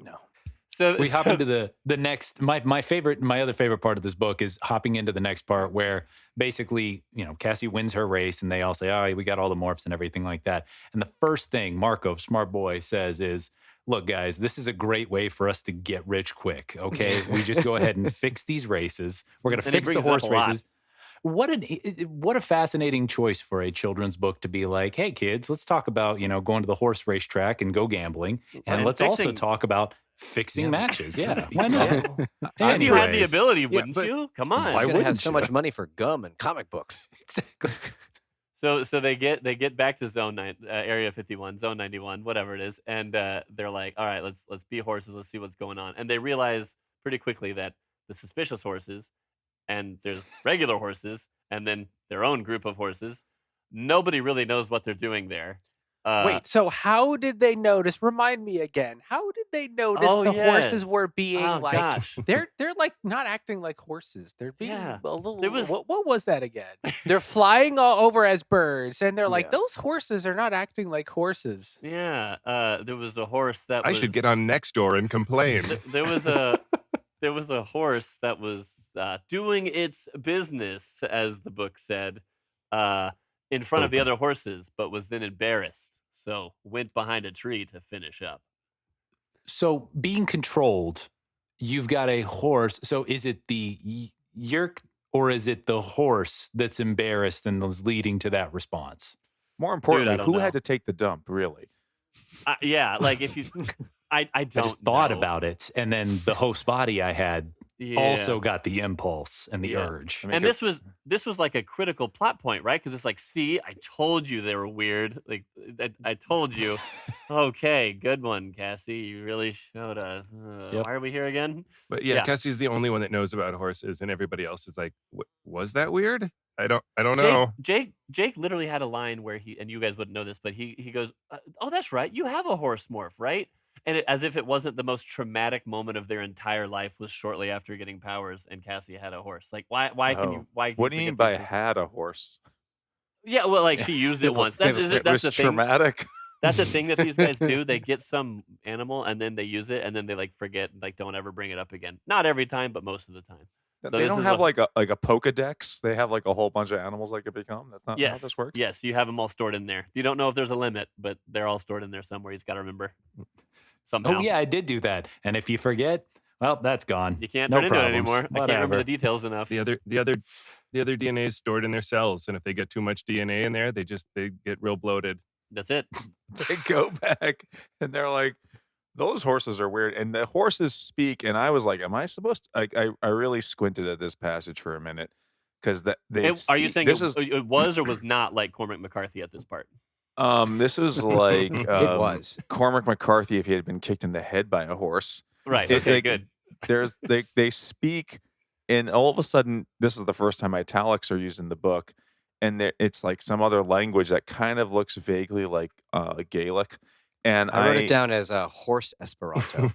So We hop so- into the next. My other favorite part of this book is hopping into the next part where basically, Cassie wins her race and they all say, "Oh, we got all the morphs and everything like that." And the first thing Marco, smart boy, says is, "Look, guys, this is a great way for us to get rich quick. Okay, we just go ahead and fix these races. We're going to And he fix the brings it up horse a lot. races." What a fascinating choice for a children's book to be like, "Hey, kids, let's talk about going to the horse racetrack and go gambling, and And let's also fixing- talk about fixing Yeah. matches." Yeah, why not? if you had the Anyways. ability, wouldn't but- you? Come Why on. You're gonna have wouldn't so you? much money for gum and comic books. Exactly. So they get back to Area 51, Zone 91, whatever it is, and they're like, all right, let's be horses, let's see what's going on, and they realize pretty quickly that the suspicious horses, and there's regular horses, and then their own group of horses. Nobody really knows what they're doing there. Wait, so how did they notice? Remind me again. How did they notice Oh, the horses yes. were being Oh, like gosh. they're like not acting like horses. They're being Yeah. a little. There was- What was that again? They're flying all over as birds, and they're like Yeah. those horses are not acting like horses. Yeah, there was a horse that I was, should get on Nextdoor and complain. There was a horse that was doing its business, as the book said, in front of the other horses, but was then embarrassed, so went behind a tree to finish up. So being controlled, you've got a horse. So is it the Yeerk or is it the horse that's embarrassed and is leading to that response? More importantly, don't who know. had to take the dump, really? Yeah, like if you, I don't. I just thought know. about it. And then the host body I had Yeah. also got the impulse and the Yeah. urge. I mean, And go- this was like a critical plot point, right? Because it's like, see, I told you they were weird. Like I told you. Okay, good one, Cassie. You really showed us. Yep. Why are we here again? But yeah, Yeah. Cassie's the only one that knows about horses, and everybody else is like, "Was that weird? I don't know." Jake literally had a line where and you guys wouldn't know this, but he goes, "Oh, that's right. You have a horse morph, right?" And as if it wasn't the most traumatic moment of their entire life was shortly after getting powers, and Cassie had a horse. Like, why can you? Oh. Why? Can What do you forget mean by these things? had a horse? Yeah, well, like she used it once. That's It that's was the thing. traumatic. That's the thing that these guys do. They get some animal and then they use it, and then they like forget, and, like don't ever bring it up again. Not every time, but most of the time. So They this don't is have a- like a Pokedex. They have like a whole bunch of animals they could become. That's not how Yes, this works. yes, you have them all stored in there. You don't know if there's a limit, but they're all stored in there somewhere. You just got to remember somehow. Oh, yeah, I did do that. And if you forget, well, that's gone. You can't No turn into it problems. anymore. I can't remember Whatever. the details enough. The other DNA is stored in their cells, and if they get too much DNA in there, they get real bloated. That's it. They go back and they're like, those horses are weird. And the horses speak. And I was like, am I supposed to? I really squinted at this passage for a minute because that they. Are you speak- saying this it was or was not like Cormac McCarthy at this part? This is like It was. Cormac McCarthy if he had been kicked in the head by a horse. Right. It- Okay. like, Good. They speak, and all of a sudden, this is the first time italics are used in the book, and it's like some other language that kind of looks vaguely like Gaelic. And I wrote it down as a horse Esperanto.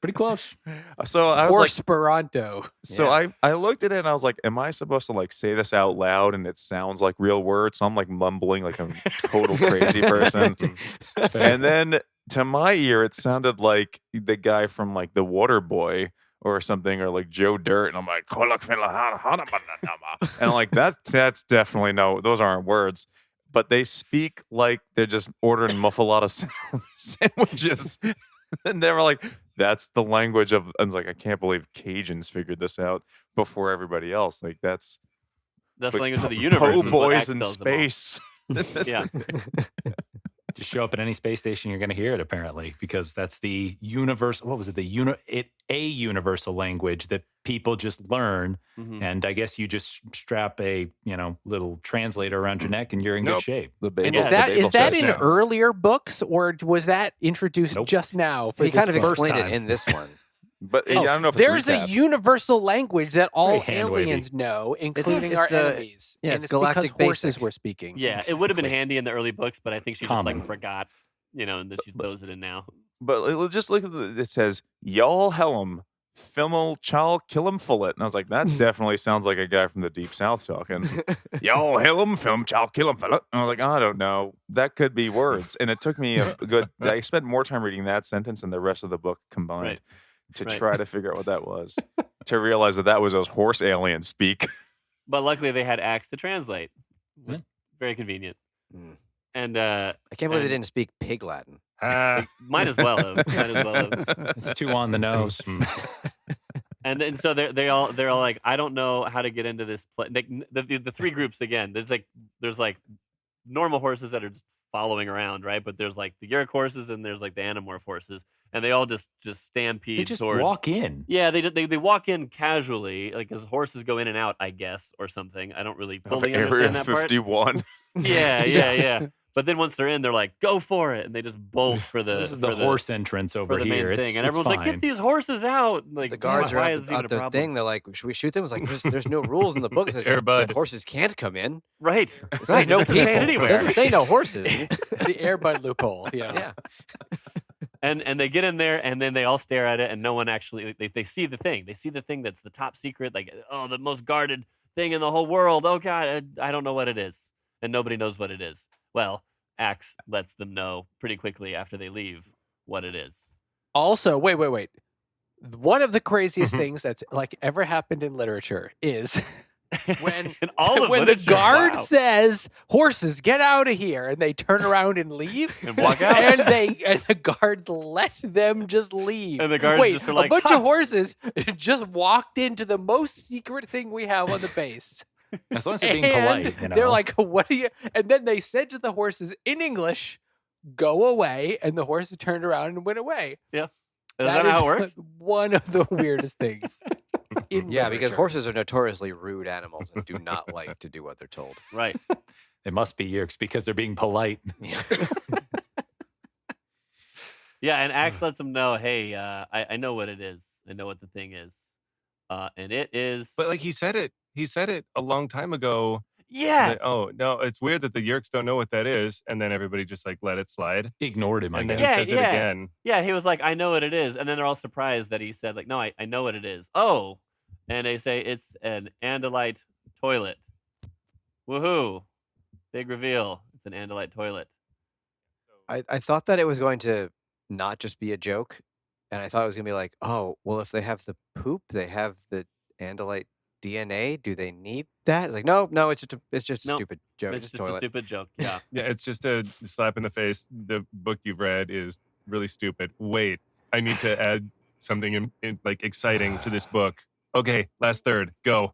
Pretty close. So I was like, Horse Esperanto. so I looked at it and I was like, am I supposed to like say this out loud and it sounds like real words? So I'm like mumbling like I'm a total crazy person. And then to my ear, it sounded like the guy from like The Water Boy or something, or like Joe Dirt. And I'm like, and I'm like, that's definitely no, those aren't words. But they speak like they're just ordering muffalata sandwiches. And they were like, that's the language of. I was like, I can't believe Cajuns figured this out before everybody else. Like that's the like, language of the universe. Po' Is what boys Axe in tells them all. space. Yeah. Just show up at any space station, you're going to hear it apparently, because that's the universal. What was it? A universal language that people just learn. Mhm. And I guess you just strap a little translator around your neck, and you're in good Nope. shape. The And bagel, is the that bagel is that chest. in No. earlier books, or was that introduced Nope. just now for He this kind of book? explained it time. in this one. But Oh, I don't know if it's there's a recap. universal language that all Very hand-wavy. aliens know, including our it's, enemies. yeah, and it's it's because galactic horses basic. were speaking. Yeah, it would have been Exactly. handy in the early books, but I think she just Common. like forgot, and then she throws it in now. But just look at it says y'all hellum Fimmel Chal Killam Fullet. And I was like, that definitely sounds like a guy from the Deep South talking. Y'all hellum Film Chal Killam Fullet. And I was like, I don't know. That could be words. And it took me a good I spent more time reading that sentence than the rest of the book combined Right. to Right. try to figure out what that was. To realize that was those horse aliens speak. But luckily, they had Axe to translate. Yeah. Very convenient. Mm. And I can't believe they And- didn't speak pig Latin. might as well have. Might as well have. It's too on the nose. And then so they're all like, I don't know how to get into this. The three groups again. There's like normal horses that are just following around, right? But there's like the Yeerk horses and there's like the Animorph horses, and they all just stampede. They just toward, walk in. Yeah, they walk in casually, like as horses go in and out, I guess, or something. I don't really fully Area understand that part. 51. Yeah. But then once they're in, they're like, go for it, and they just bolt for the This is the for horse entrance over for the here. main It's, thing, and it's everyone's like, fine. get these horses out. Like The guards why are is at this the, even at a the problem? thing. They're like, should we shoot them? It's like, there's no rules in the book that says Air Bud. that horses can't come in. Right. It says Right. no It doesn't people. say it It anywhere. doesn't say no horses. It's the Airbud loophole. Yeah. Yeah. And they get in there, and then they all stare at it, and no one actually they see the thing. They see the thing that's the top secret, like the most guarded thing in the whole world. Oh God, I don't know what it is, and nobody knows what it is. Well, Axe lets them know pretty quickly after they leave what it is. Also, wait. One of the craziest things that's like ever happened in literature is when And all of when the literature, guard wow. says, "Horses, get out of here," and they turn around and leave, And walk out. and the guard let them just leave. And the guards Wait, just are like, a bunch "Huh." of horses just walked into the most secret thing we have on the base. As long as they're being And polite, they're like, "What are you?" And then they said to the horses in English, "Go away," and the horses turned around and went away. Is that how it works? One of the weirdest things. In Yeah, because literature. horses are notoriously rude animals and do not like to do what they're told. Right. They must be Yeerks because they're being polite. Yeah, and Axe lets them know, hey, I know what it is. I know what the thing is. And it is. But like he said it a long time ago. Yeah. that, oh no, it's weird that the Yeerks don't know what that is, and then everybody just like let it slide, Ignored him, I and then guess. he Yeah, says it yeah. again. Yeah, he was like, I know what it is. And then they're all surprised that he said, like, no, I know what it is. Oh. And they say it's an Andalite toilet. Woohoo. Big reveal. It's an Andalite toilet. I thought that it was going to not just be a joke, and I thought it was going to be like, oh, well, if they have the poop, they have the Andalite DNA. Do they need that? It's like, no, it's just a No, stupid joke. It's It's just a a toilet. stupid joke. Yeah. Yeah, it's just a slap in the face. The book you've read is really stupid. Wait, I need to add something like exciting to this book. Okay, last third, go.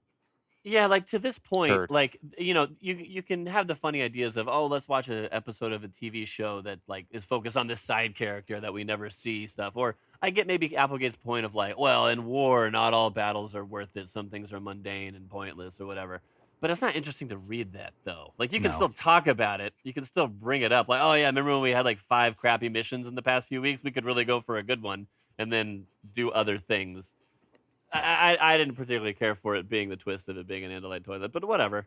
Yeah, like to this point, Turd. like you can have the funny ideas of, oh, let's watch an episode of a TV show that like is focused on this side character that we never see stuff. Or I get maybe Applegate's point of like, well, in war, not all battles are worth it. Some things are mundane and pointless or whatever. But it's not interesting to read that though. Like you can No. still talk about it. You can still bring it up. Like, oh yeah, remember when we had like 5 crappy missions in the past few weeks? We could really go for a good one and then do other things. I didn't particularly care for it being the twist of it being an Andalite toilet, but whatever.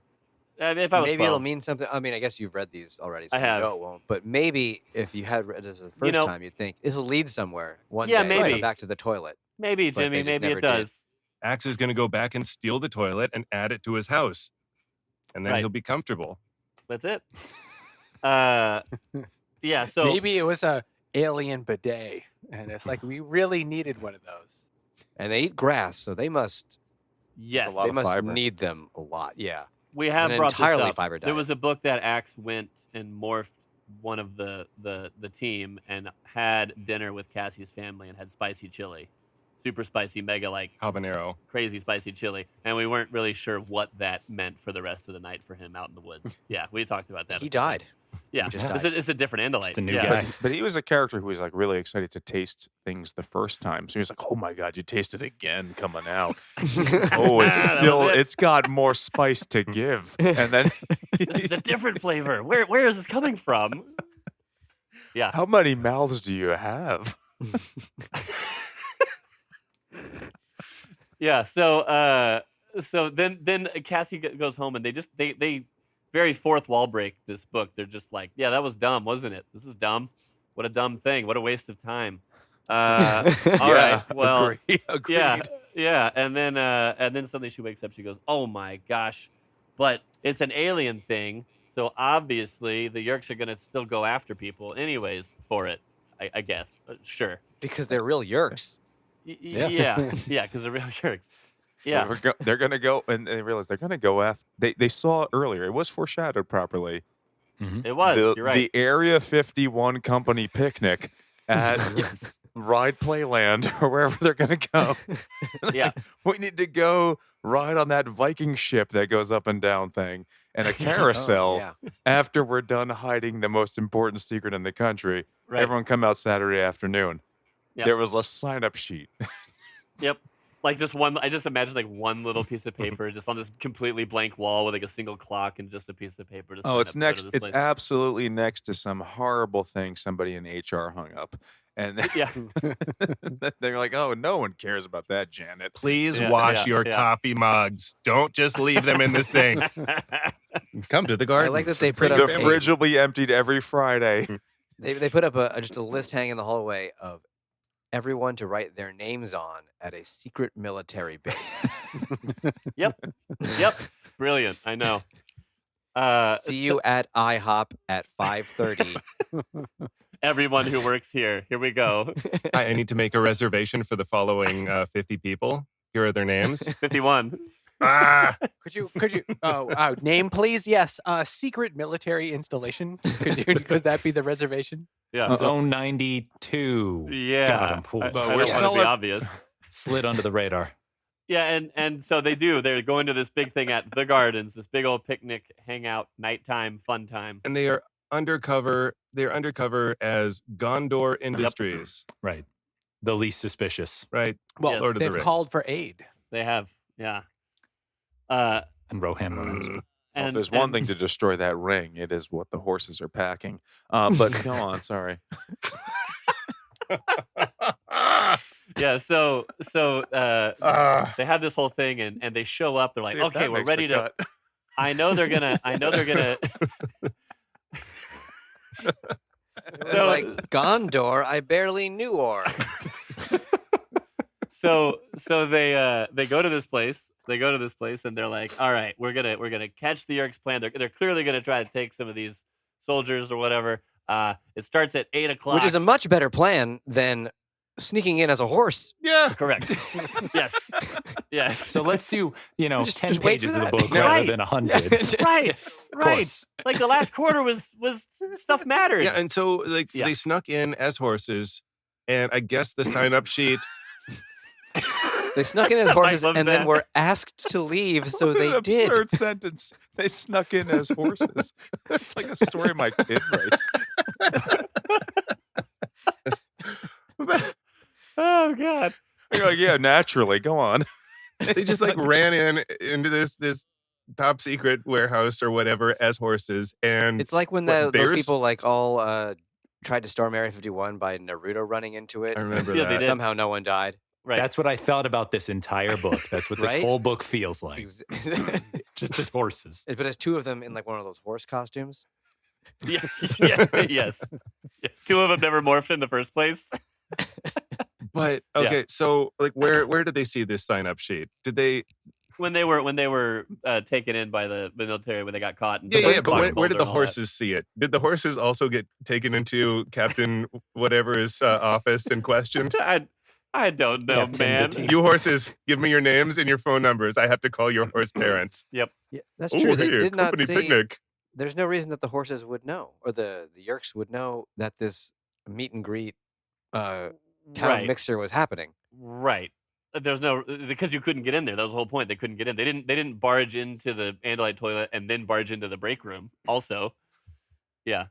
I mean, if I was Maybe 12, it'll mean something. I mean, I guess you've read these already, so I have. you know it won't. But maybe if you had read this the first know- time, you'd think this will lead somewhere one Yeah, day. We'll maybe. come back to the toilet. maybe but they Jimmy, just maybe never it did. does. Axe is going to go back and steal the toilet and add it to his house, and then Right. he'll be comfortable. That's it. Yeah. So Maybe it was a alien bidet, and it's like we really needed one of those. And they eat grass, so they must yes, lot they of must fiber. need them a lot. Yeah. we have an brought entirely this up. fiber There diet. was a book that Axe went and morphed one of the team and had dinner with Cassie's family and had spicy chili, super spicy, mega like Habanero. crazy spicy chili, and we weren't really sure what that meant for the rest of the night for him out in the woods. Yeah, we talked about that. He died. Yeah, just it's a different Andalite. Just a new yeah. guy. But he was a character who was like really excited to taste things the first time. So he was like, "Oh my god, you taste it again coming out. Oh, it's That was still, it. it's got more spice to give." And then, This is a different flavor. Where is this coming from? Yeah. how many mouths do you have? Yeah. So then Cassie goes home and they very fourth wall break this book. They're just like, yeah, that was dumb, wasn't it? This is dumb. What a dumb thing. What a waste of time. All right. Well, agreed. yeah. And then suddenly she wakes up. She goes, "Oh my gosh, but it's an alien thing. So obviously the Yeerks are gonna still go after people anyways for it. I guess. Sure. Because they're real Yeerks. Yeah. Because they're real Yeerks. Yeah. They're going to go, and they realize they're going to go after. They saw earlier, it was foreshadowed properly. It was. You're right. The Area 51 company picnic at Ride Playland or wherever they're going to go. Yeah. We need to go ride on that Viking ship that goes up and down thing and a carousel yeah. after we're done hiding the most important secret in the country. Right. Everyone come out Saturday afternoon. Yep. There was a sign-up sheet. Yep. Like just one. I just imagine like one little piece of paper just on this completely blank wall with like a single clock and just a piece of paper. To sign Oh, up it's to go to next. this It's place. absolutely next to some horrible thing somebody in HR hung up, and Yeah. they're like, "Oh, no one cares about that, Janet." Please Yeah, wash yeah, your yeah. coffee mugs. Don't just leave them in the sink. Come to the I garden. like that they put The up a, fridge will be emptied every Friday. they put up just a list hanging in the hallway of everyone to write their names on at a secret military base. Yep. Brilliant. I know. See you at IHOP at 5:30. Everyone who works here. Here we go. I need to make a reservation for the following 50 people. Here are their names. 51. Ah, Could you name please? Yes. Secret military installation. Could that be the reservation? Yeah. Zone 92. Yeah. Got him. I, But I we're don't want to be obvious. Slid under the radar. Yeah, and so they do. They're going to this big thing at the Gardens, this big old picnic, hangout, nighttime, fun time. and they are undercover. They're undercover as Gondor Industries, Right. The least suspicious. right? Well, Yes. Lord of the they've Rings. called for aid. They have, yeah. And Rohan runs. Well, And if there's one thing to destroy that ring, it is what the horses are packing. But go on. Sorry. yeah. So Ah, they have this whole thing, and they show up. They're like, See if okay, that we're makes the ready to. cut. I know they're gonna. It was like Gondor, I barely knew or. So they go to this place. They go to this place, and they're like, all right, we're gonna catch the Yeerks plan. They're clearly gonna try to take some of these soldiers or whatever. It starts at 8 o'clock. Which is a much better plan than sneaking in as a horse. yeah. correct. Yes. Yes. So let's do, Just 10 wait for pages of the that. book Right. rather than 100. right. Of Right. course. Like the last quarter was stuff mattered. Yeah, and so like Yeah. they snuck in as horses, and I guess the sign-up sheet. They snuck in as horses love and then that. were asked to leave, so What an they did. absurd sentence. They snuck in as horses. It's like a story my kid writes. Oh God. You're like, yeah, naturally. Go on. They just like ran into this top secret warehouse or whatever as horses, and It's like when What, those bears? people like all tried to storm Area 51 by Naruto running into it. I remember Yeah, they that. did. Somehow no one died. Right. That's what I thought about this entire book. That's what this Right? whole book feels like. Ex- Just as horses. but there's two of them in like one of those horse costumes. yeah. Yes. Two of them never morphed in the first place. But Yeah. okay, so like where did they see this sign-up sheet? Did they? When they were taken in by the military when they got caught. And Yeah, put in yeah. But Fox where Boulder did the and all that. horses see it? Did the horses also get taken into Captain whatever's office and questioned? I don't know, Captain man. Petit. You horses, give me your names and your phone numbers. I have to call your horse parents. Yeah, that's Oh, true. They hey, a did not company say. picnic. there's no reason that the horses would know, or the Yeerks would know that this meet and greet town Right. mixer was happening. Right. There's no because you couldn't get in there. That was the whole point. They couldn't get in. They didn't barge into the Andalite toilet and then barge into the break room. Also, yeah.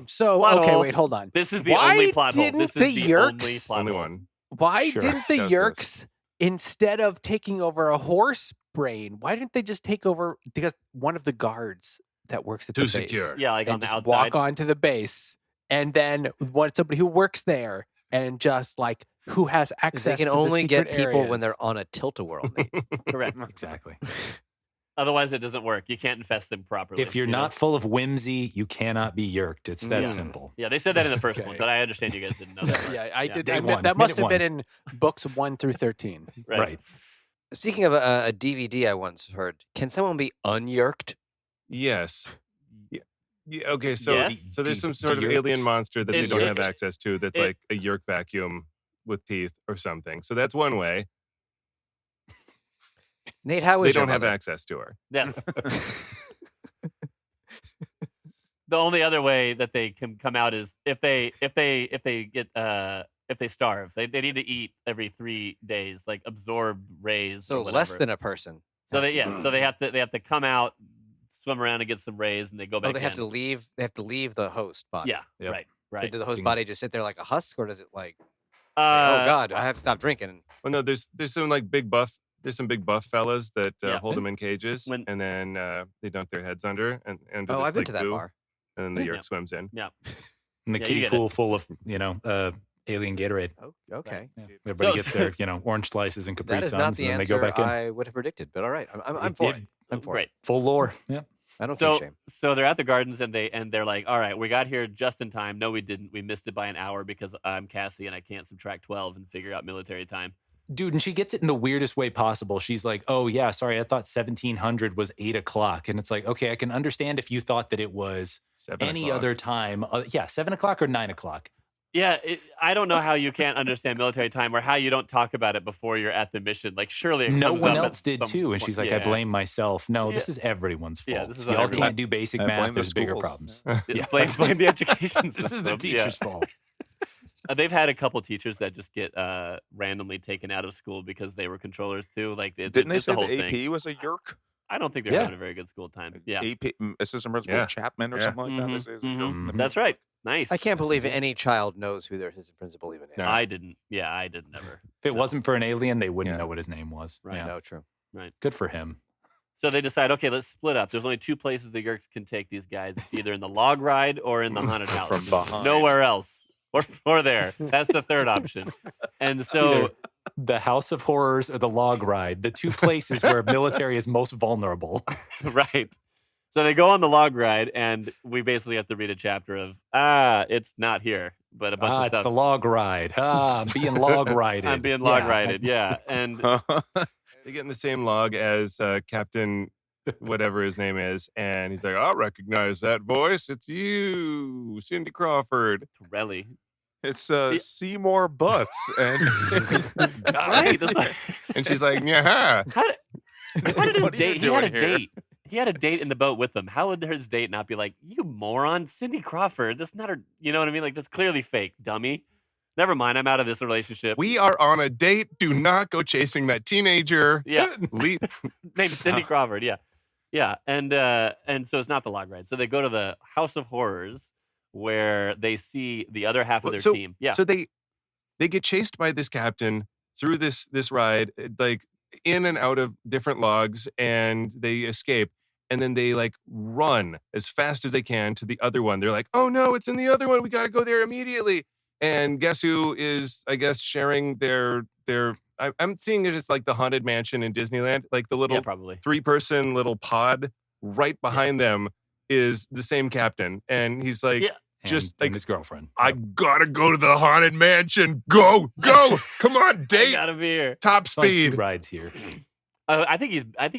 So Plot okay, hole. wait, hold on. This is the Why only plot hole. didn't This is the the Yeerks- only plot Only hole. one. Why Sure. didn't the Yes, Yeerks, instead of taking over a horse brain, why didn't they just take over because one of the guards that works at Too the base secure. Yeah, like and on the just outside. walk onto the base, and then want somebody who works there and just like who has access. They can to the only get secret people when areas. they're on a tilt-a-whirl. Nate. Correct. Exactly. Otherwise, it doesn't work. You can't infest them properly. If you're you know? not full of whimsy, you cannot be yerked. It's that Yeah. simple. Yeah, they said that in the first one, Okay. but I understand you guys didn't know that. Yeah, I did. Day I one, that must minute have been in books 1 through 13. Right. Speaking of a DVD I once heard, can someone be unyerked? Yes. Yeah, okay, so Yes? so there's some sort of Yeerked. alien monster that they It- don't have it- access to that's it- like a Yeerk vacuum with teeth or something. So that's one way. Nate, how They is your don't have mother? access to her. Yes. The only other way that they can come out is if they starve. They need to eat every 3 days, like absorb rays. So or less whatever. than a person. So has they to yeah. be. So they have to come out, swim around and get some rays, and they go back. Oh, they have in. to leave. They have to leave the host body. Yeah. Yep. Right. Or Right. does the host Ding. body just sit there like a husk, or does it like say, Uh, "Oh God, I have to stop drinking"? Well, no, there's some like big buff. There's some big buff fellas that Yeah. hold them in cages, When- and then they dunk their heads under and Oh, this, I've been like, to that goo, bar. and then the Yeah. Yeerk swims in. Yeah. And the Yeah, you kiddie get it. pool full of, alien Gatorade. Oh, okay. Yeah. Everybody So- gets their, orange slices and Capri That is Suns, not and the then they go answer back in. I would have predicted, but all right, I'm It for did. it. I'm for Great. it. Full lore. Yeah. I don't So take shame. so they're at the gardens and they're like, all right, we got here just in time. No, we didn't. We missed it by an hour because I'm Cassie and I can't subtract 12 and figure out military time. Dude, and she gets it in the weirdest way possible. She's like, oh, yeah, sorry, I thought 1700 was 8 o'clock. And it's like, okay, I can understand if you thought that it was 7 any o'clock. other time. 7 o'clock or 9 o'clock. Yeah, I don't know how you can't understand military time or how you don't talk about it before you're at the mission. Like, surely it No comes one up at else did some too. And point. she's like, I Yeah. blame myself. No, Yeah. this is everyone's fault. Yeah, this is on Y'all everyone. can't do basic I blame math. the There's bigger schools. problems. Yeah, blame the education This is the system. teacher's fault. They've had a couple teachers that just get randomly taken out of school because they were controllers too. Like, Didn't they it's say the whole the AP thing. was a Yeerk? I don't think they're Yeah. having a very good school time. Yeah, AP, assistant principal Yeah. Chapman or Yeah. something like that. They Mhm, say it's a mhm. Yeerk. Mhm. That's right. Nice. I can't Yes, believe indeed. any child knows who their assistant principal even is. No. I didn't. Yeah, I did never. If it No. wasn't for an alien, they wouldn't Yeah. know what his name was. Right. Yeah. No, true. Good for him. So they decide, okay, let's split up. There's only 2 places the Yeerks can take these guys. It's either in the log ride or in the haunted house. From behind. Nowhere else. Or there. That's the third option. And It's so either the House of Horrors or the log ride, the 2 places where military is most vulnerable. right. So they go on the log ride, and we basically have to read a chapter of it's not here, but a bunch of It's stuff. the log ride. I'm being log rided. I'm being log rided, yeah. And They get in the same log as Captain whatever his name is, and he's like, I recognize that voice. It's you, Cindy Crawford. Torelli. It's Seymour Butts. And Right. It's like- And she's like, yeah. How did his What are you date? He had a doing here? date. He had a date in the boat with them. How would his date not be like, you moron, Cindy Crawford? That's not her. You know what I mean? Like, that's clearly fake, dummy. Never mind. I'm out of this relationship. We are on a date. Do not go chasing that teenager. Yeah. Named Cindy Oh. Crawford. Yeah, yeah. And so it's not the log ride. So they go to the House of Horrors where they see the other half of their team. Yeah. So they get chased by this captain through this ride, like in and out of different logs, and they escape. And then they like run as fast as they can to the other one. They're like, oh no, it's in the other one. We got to go there immediately. And guess who is, I guess, sharing their I'm seeing it as like the Haunted Mansion in Disneyland, like the little yeah, probably. 3-person little pod right behind them is the same captain. And he's like, Yeah. just and like, his girlfriend. I gotta go to the Haunted Mansion. Go. Come on, I date. gotta be here. Top It's only 2 speed. rides here. I think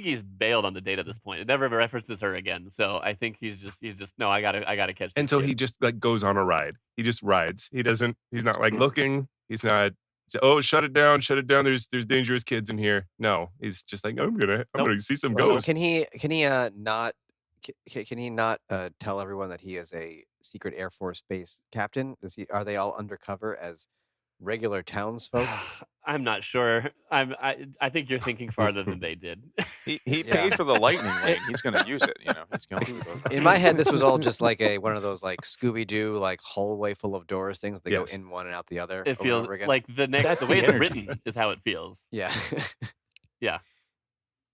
he's bailed on the date at this point. It never references her again. So I think he's just no. I gotta catch. And these so he kids. just like goes on a ride. He just rides. He's not like looking. He's not, oh, shut it down. There's dangerous kids in here. No, he's just like, I'm gonna see some Well, ghosts. Can he Can he not tell everyone that he is a secret Air Force base captain? Are they all undercover as regular townsfolk? I'm not sure. I think you're thinking farther than they did. He Yeah. paid for the lightning lane. He's going to use it. He's going to. In my head, this was all just like one of those like Scooby Doo like hallway full of doors things. They Yes. go in one and out the other. It over feels and over again. like the That's way the it's energy. written is how it feels. Yeah.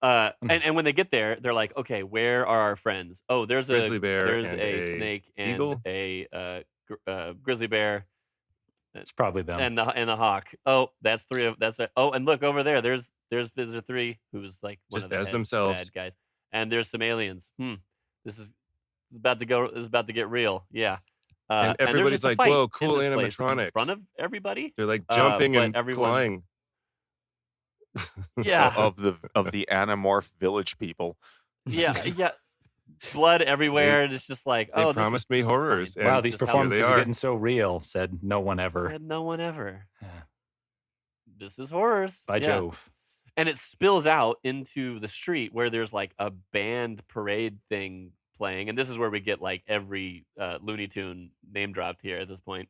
And when they get there, they're like, okay, where are our friends? Oh, there's Grizzly bear there's and a a snake and eagle? a grizzly bear It's probably them. and the hawk. Oh, that's three of that's it. Oh, and look over there. There's Visitor 3, who's like one Just of the as head themselves. bad guys. And there's some aliens. This is about to get real. Yeah. And there's everybody's just a like, fight "Whoa, in cool this place in animatronics." front of everybody. They're like jumping but and everyone- flying. Yeah. Of the Animorph village people. Yeah. Blood everywhere, and it's just like, They oh, this promised me is fine. horrors, and wow, This these is how it performances they are are. getting so real, said no one ever. Said no one ever. Yeah. This is horrors. By Yeah. Jove. And it spills out into the street where there's like a band parade thing playing, and this is where we get like every Looney Tune name dropped here at this point.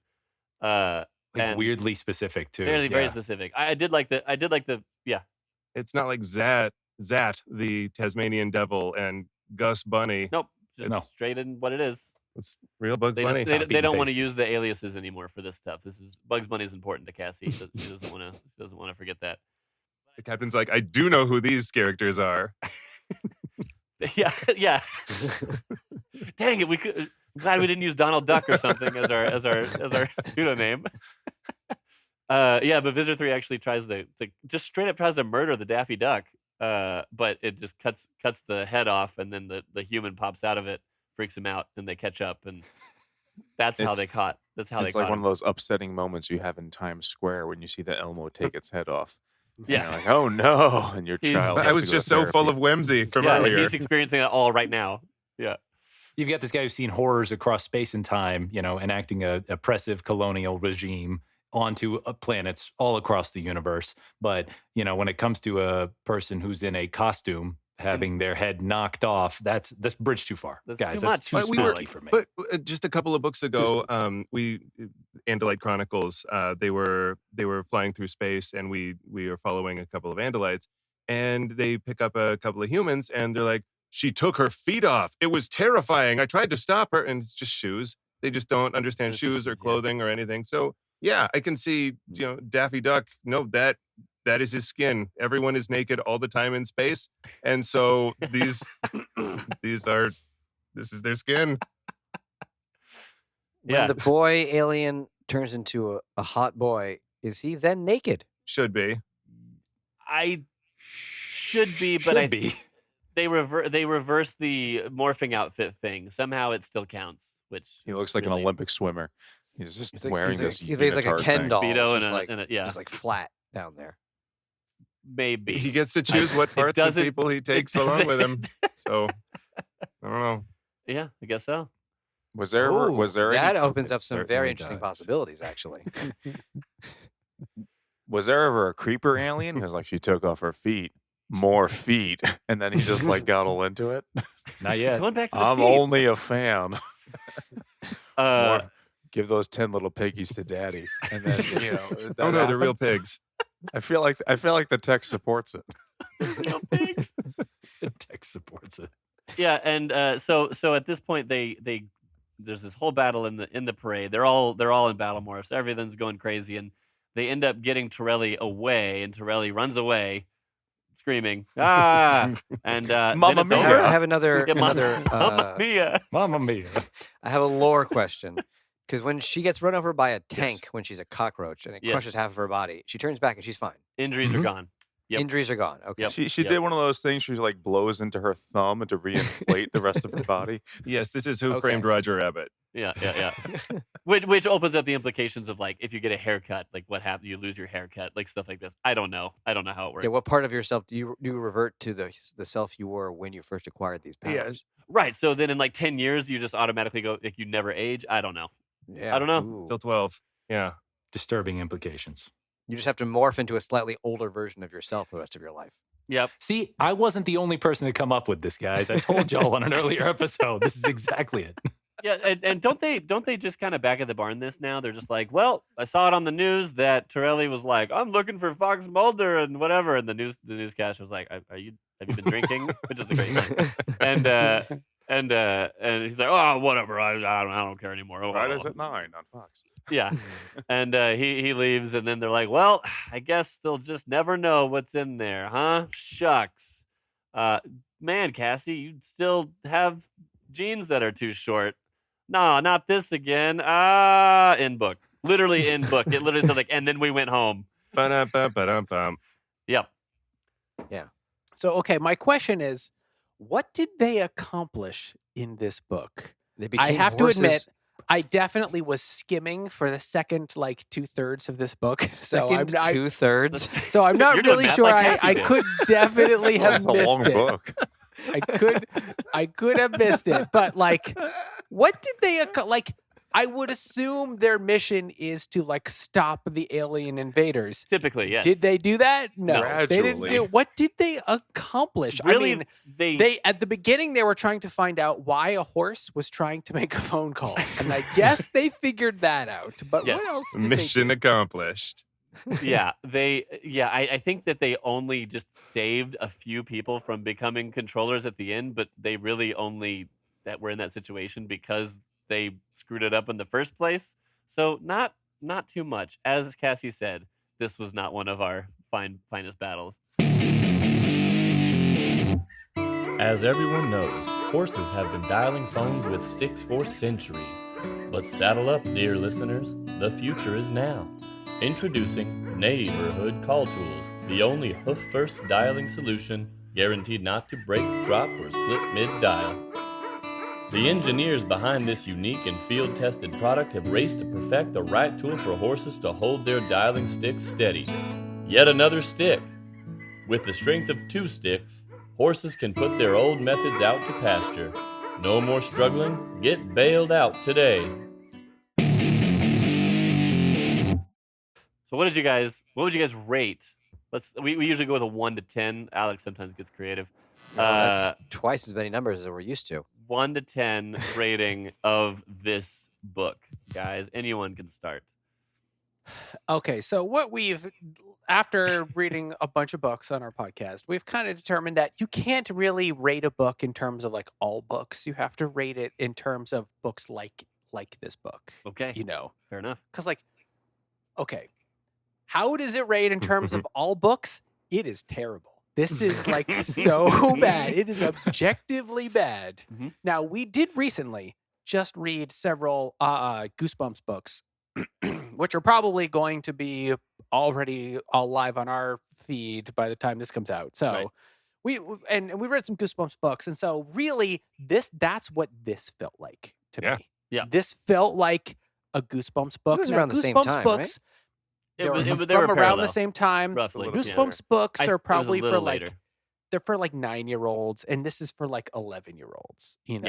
Like And weirdly specific too. very Yeah. specific. I did like the yeah. It's not like Zat, the Tasmanian devil, and Gus Bunny. Nope, just No. straight in what it is. It's real Bugs They Bunny. just Copy they and don't want to paste. use the aliases anymore for this stuff. This is Bugs Bunny is important to Cassie. She doesn't want to forget that. The captain's like, I do know who these characters are. Yeah. Dang it, I'm glad we didn't use Donald Duck or something as our pseudonym. But Visitor 3 actually tries to just straight up tries to murder the Daffy Duck. But it just cuts the head off, and then the human pops out of it, freaks him out, and they catch up, and that's how It's- they caught. That's how they It's caught like one him. of those upsetting moments you have in Times Square when you see the Elmo take its head off. And Yes. you're like, oh no, and your He's- child. I has was to go to just so full therapy. of whimsy from Yeah, earlier. he's experiencing it all right now. Yeah. You've got this guy who's seen horrors across space and time, enacting a oppressive colonial regime onto planets all across the universe. But, when it comes to a person who's in a costume having their head knocked off, that's bridge too far. That's Guys, too that's much. too But we were- spooky for me. But just a couple of books ago, Andalite Chronicles, they were flying through space, and we are following a couple of Andalites, and they pick up a couple of humans, and they're like, she took her feet off. It was terrifying. I tried to stop her, and it's just shoes. They just don't understand It's just shoes or shoes, yeah. clothing or anything. So yeah, I can see, Daffy Duck. No, that is his skin. Everyone is naked all the time in space, and so this is their skin. When Yeah. the boy alien turns into a hot boy, is he then naked? Should be. I should be, but Should be. they reverse the morphing outfit thing. Somehow it still counts, which He is looks like an really- Olympic swimmer. He's just He's like, wearing he's this. like, he's like a unitard Ken thing. doll. Speedo It's and just yeah, just like flat down there. maybe. He gets to choose what it parts of doesn't- people he it takes along with him. doesn't- So I don't know. Yeah, I guess so. Was there ever, Ooh, was there that any, opens It up some certainly very interesting does. possibilities, actually. was there ever a creeper alien? Because like she took off her feet, more feet, and then he just like got all into it. Not yet. Going back to the I'm feet. only a fan. Uh, More- give those 10 little piggies to daddy, and then Oh that no, they're real happened. pigs. I feel like the text supports it. real pigs. Tech supports it. Yeah, and so at this point there's this whole battle in the parade. They're all in battle morphs. Everything's going crazy, and they end up getting Torelli away, and Torelli runs away, screaming "Ah!" and Mamma then it's mia. I over. have another Yeah, another. Mamma mia. Mamma mia. I have a lore question. Because when she gets run over by a tank when she's a cockroach and it Yes. crushes half of her body, she turns back and she's fine. Injuries are Mhm. gone. Yep. Injuries are gone. Okay. Yep. She Yep. did one of those things. She like blows into her thumb to reinflate the rest of her body. Yes, this is Who Okay. Framed Roger Rabbit. Yeah. which opens up the implications of like if you get a haircut, like what happens? You lose your haircut, like stuff like this. I don't know how it works. Yeah, what part of yourself do you revert to the self you were when you first acquired these Yeah. powers? Right. So then in like 10 years, you just automatically go like you never age. I don't know. Yeah. I don't know. Ooh. Still 12. Yeah. Disturbing implications. You just have to morph into a slightly older version of yourself for the rest of your life. Yep. See, I wasn't the only person to come up with this, guys. I told y'all on an earlier episode. This is exactly it. Yeah, and don't they just kind of back at the barn this now? They're just like, well, I saw it on the news that Torelli was like, I'm looking for Fox Mulder and whatever, and the newscaster was like, have you been drinking? Which is a great thing. And he's like, oh, whatever, I don't care anymore. Oh, Fridays at 9 on Fox. Yeah, and he leaves, and then they're like, well, I guess they'll just never know what's in there, huh? Shucks, man, Cassie, you still have jeans that are too short. No, not this again. In book. Literally in book. It literally said like, and then we went home. Ba-dum-bum-ba-dum-bum. Yep. So, okay, my question is, what did they accomplish in this book? They I became have horses. to admit, I definitely was skimming for the second, like, 2/3 of this book. So I'm Second 2/3. so I'm not You're doing really math sure like I Cassie did. could definitely have That's a missed long it. book. I could have missed it, but like, what did they like? I would assume their mission is to like stop the alien invaders. Typically, yes. Did they do that? No, they didn't Gradually. do. What did they accomplish? Really, I mean, they they at the beginning they were trying to find out why a horse was trying to make a phone call, and I guess they figured that out. But Yes. what else? Did Mission accomplished. I think that they only just saved a few people from becoming controllers at the end, but they really only that were in that situation because they screwed it up in the first place. So not too much. As Cassie said, this was not one of our finest battles. As everyone knows, horses have been dialing phones with sticks for centuries. But saddle up, dear listeners, the future is now. Introducing Neighborhood Call Tools, the only hoof-first dialing solution guaranteed not to break, drop, or slip mid-dial. The engineers behind this unique and field-tested product have raced to perfect the right tool for horses to hold their dialing sticks steady. Yet another stick. With the strength of 2 sticks, horses can put their old methods out to pasture. No more struggling. Get bailed out today. So what would you guys rate? We usually go with a 1 to 10. Alex sometimes gets creative. That's twice as many numbers as we're used to. 1 to 10 rating of this book, guys. Anyone can start. Okay, so what after reading a bunch of books on our podcast, we've kind of determined that you can't really rate a book in terms of like all books. You have to rate it in terms of books like this book. Okay, You know, fair enough. because like, okay, how does it rate in terms of all books? It is terrible. This is like so bad. It is objectively bad. Mhm. Now, we did recently just read several Goosebumps books, which are probably going to be already all live on our feed by the time this comes out. So Right. we read some Goosebumps books, and so really that's what this felt like to Yeah. me. Yeah. This felt like a Goosebumps book. was Now, around the same Goosebumps time, right? books, They they were were parallel, around the same time. roughly. little bit. Goosebumps books It are was a probably for little like later. they're for like 9-year-olds, and this is for like 11-year-olds. You Yeah.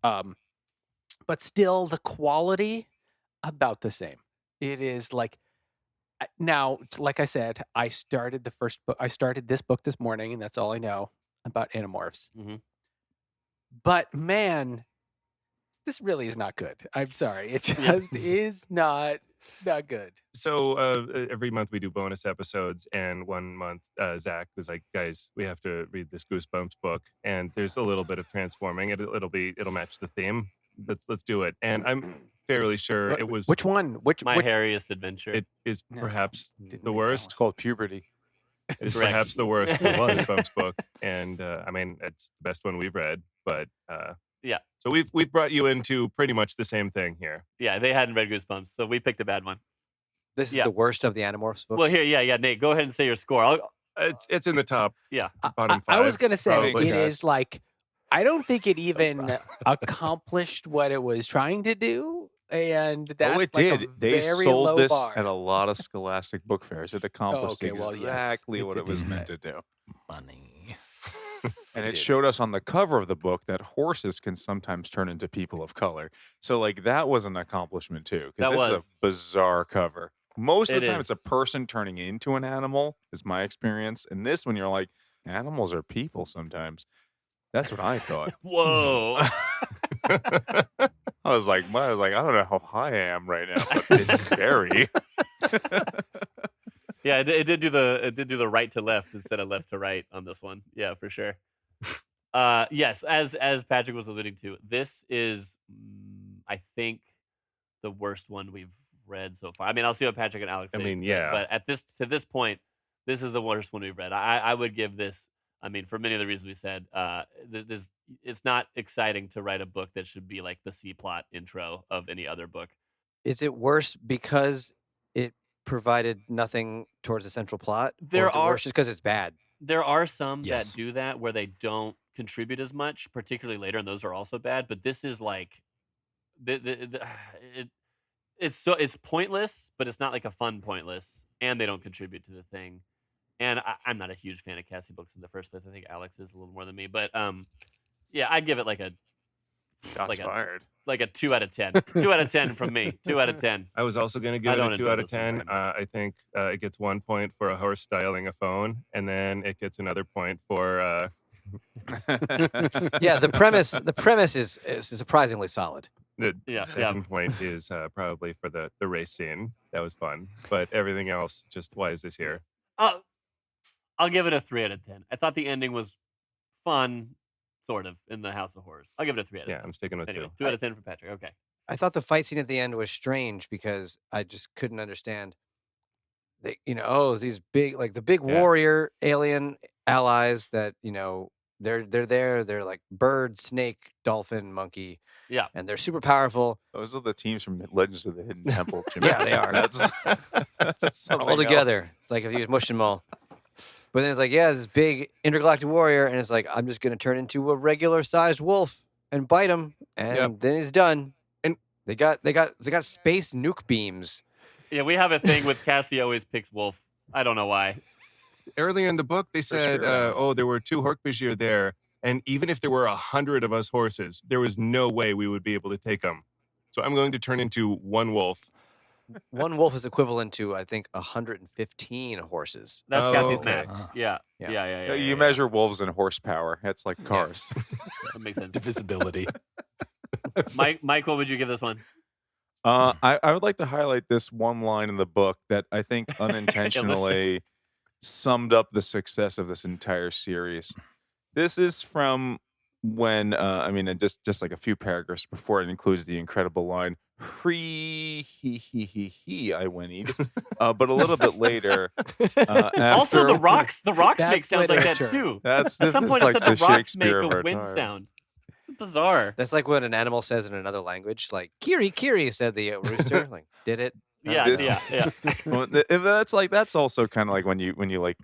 know, but still the quality about the same. It is like now, like I said, I started the first book. I started this book this morning, and that's all I know about Animorphs. Mhm. But man, this really is not good. I'm sorry, it just is not good. So every month we do bonus episodes, and one month Zach was like, "Guys, we have to read this Goosebumps book," and there's a little bit of transforming. It'll match the theme. Let's do it. And I'm fairly sure it was Which one? Which My Hairiest Adventure. it is No, perhaps didn't the read that worst. It's called puberty. It is Correct. perhaps the worst It was. Goosebumps book, and I mean it's the best one we've read. But Yeah. So we've brought you into pretty much the same thing here. Yeah, they hadn't read Goosebumps, so we picked a bad one. This is Yeah. the worst of the Animorphs books. Well, here, yeah, Nate, go ahead and say your score. It's in the top. Yeah. Bottom I was five, gonna say probably. it is like I don't think it even accomplished what it was trying to do, and that's Oh, it like did. a They very sold low this bar. at a lot of scholastic book fairs. It accomplished okay, well, yes, exactly it what did it was do meant that. to do. Money. And It it did. showed us on the cover of the book that horses can sometimes turn into people of color. So, like, that was an accomplishment too, because That it's was. a bizarre cover. Most of It the time, it's a is. person turning into an animal, is my experience. And this one, you're like, animals are people sometimes. That's what I thought. Whoa. I was like, I don't know how high I am right now, but it's scary. Yeah, it did do the right to left instead of left to right on this one. Yeah, for sure. Yes, as Patrick was alluding to, this is I think the worst one we've read so far. I mean, I'll see what Patrick and Alex say. I mean, yeah. But to this point, this is the worst one we've read. I would give this. I mean, for many of the reasons we said, it's not exciting to write a book that should be like the C plot intro of any other book. Is it worse because it provided nothing towards the central plot? There or is it are- worse just because it's bad. There are some Yes. that do that where they don't contribute as much, particularly later, and those are also bad. But this is like, it's pointless, but it's not like a fun pointless, and they don't contribute to the thing. And I'm not a huge fan of Cassie books in the first place. I think Alex is a little more than me, but yeah, I'd give it like a Shots fired. 2 out of 10. 2 out of 10 from me. 2 out of 10. I was also going to I give it don't a 2 enjoy out of those ones very 10. much. I think it gets 1 point for a horse styling a phone, and then it gets another point for. Yeah, the premise is surprisingly solid. The Yeah, second point is probably for the race scene. That was fun, but everything else, just why is this here? I'll give it a 3 out of 10. I thought the ending was fun, sort of, in the House of Horrors. I'll give it a 3 out of 10. Yeah, I'm sticking with Anyway, 2. 2 out of 10 for Patrick. Okay. I thought the fight scene at the end was strange because I just couldn't understand. These big, like the big Yeah. warrior alien allies that they're there. They're like bird, snake, dolphin, monkey. Yeah. And they're super powerful. Those are the teams from Legends of the Hidden Temple. Jimmy. Yeah, they are. That's something All together. else. It's like if you mushed them all. But then it's like, yeah, this big intergalactic warrior, and it's like, I'm just gonna turn into a regular sized wolf and bite him, and then he's done. And they got space nuke beams. Yeah, we have a thing with Cassie always picks Wolf. I don't know why. Earlier in the book, they said, sure. there were 2 Hork-Bajir there, and even if there were 100 of us horses, there was no way we would be able to take them. So I'm going to turn into 1 wolf. One wolf is equivalent to, I think, 115 horses. That's Oh, Cassie's okay. math. Yeah. Yeah. Yeah. You measure wolves in horsepower. It's like cars. That makes sense. Divisibility. Mike, what would you give this one? I would like to highlight this one line in the book that I think unintentionally summed up the success of this entire series. This is from when, just like a few paragraphs before it includes the incredible line, he, I whinnied. But a little bit later, Also, the rocks make That's sounds like that literature. too. This At some is point, like it said the the rocks make Shakespeare of a our wind time. sound. Bizarre. That's like what an animal says in another language. Like, Kiri, Kiri, said the rooster. Like, did it? Yeah. This- Yeah. Well, that's also kind of like when you like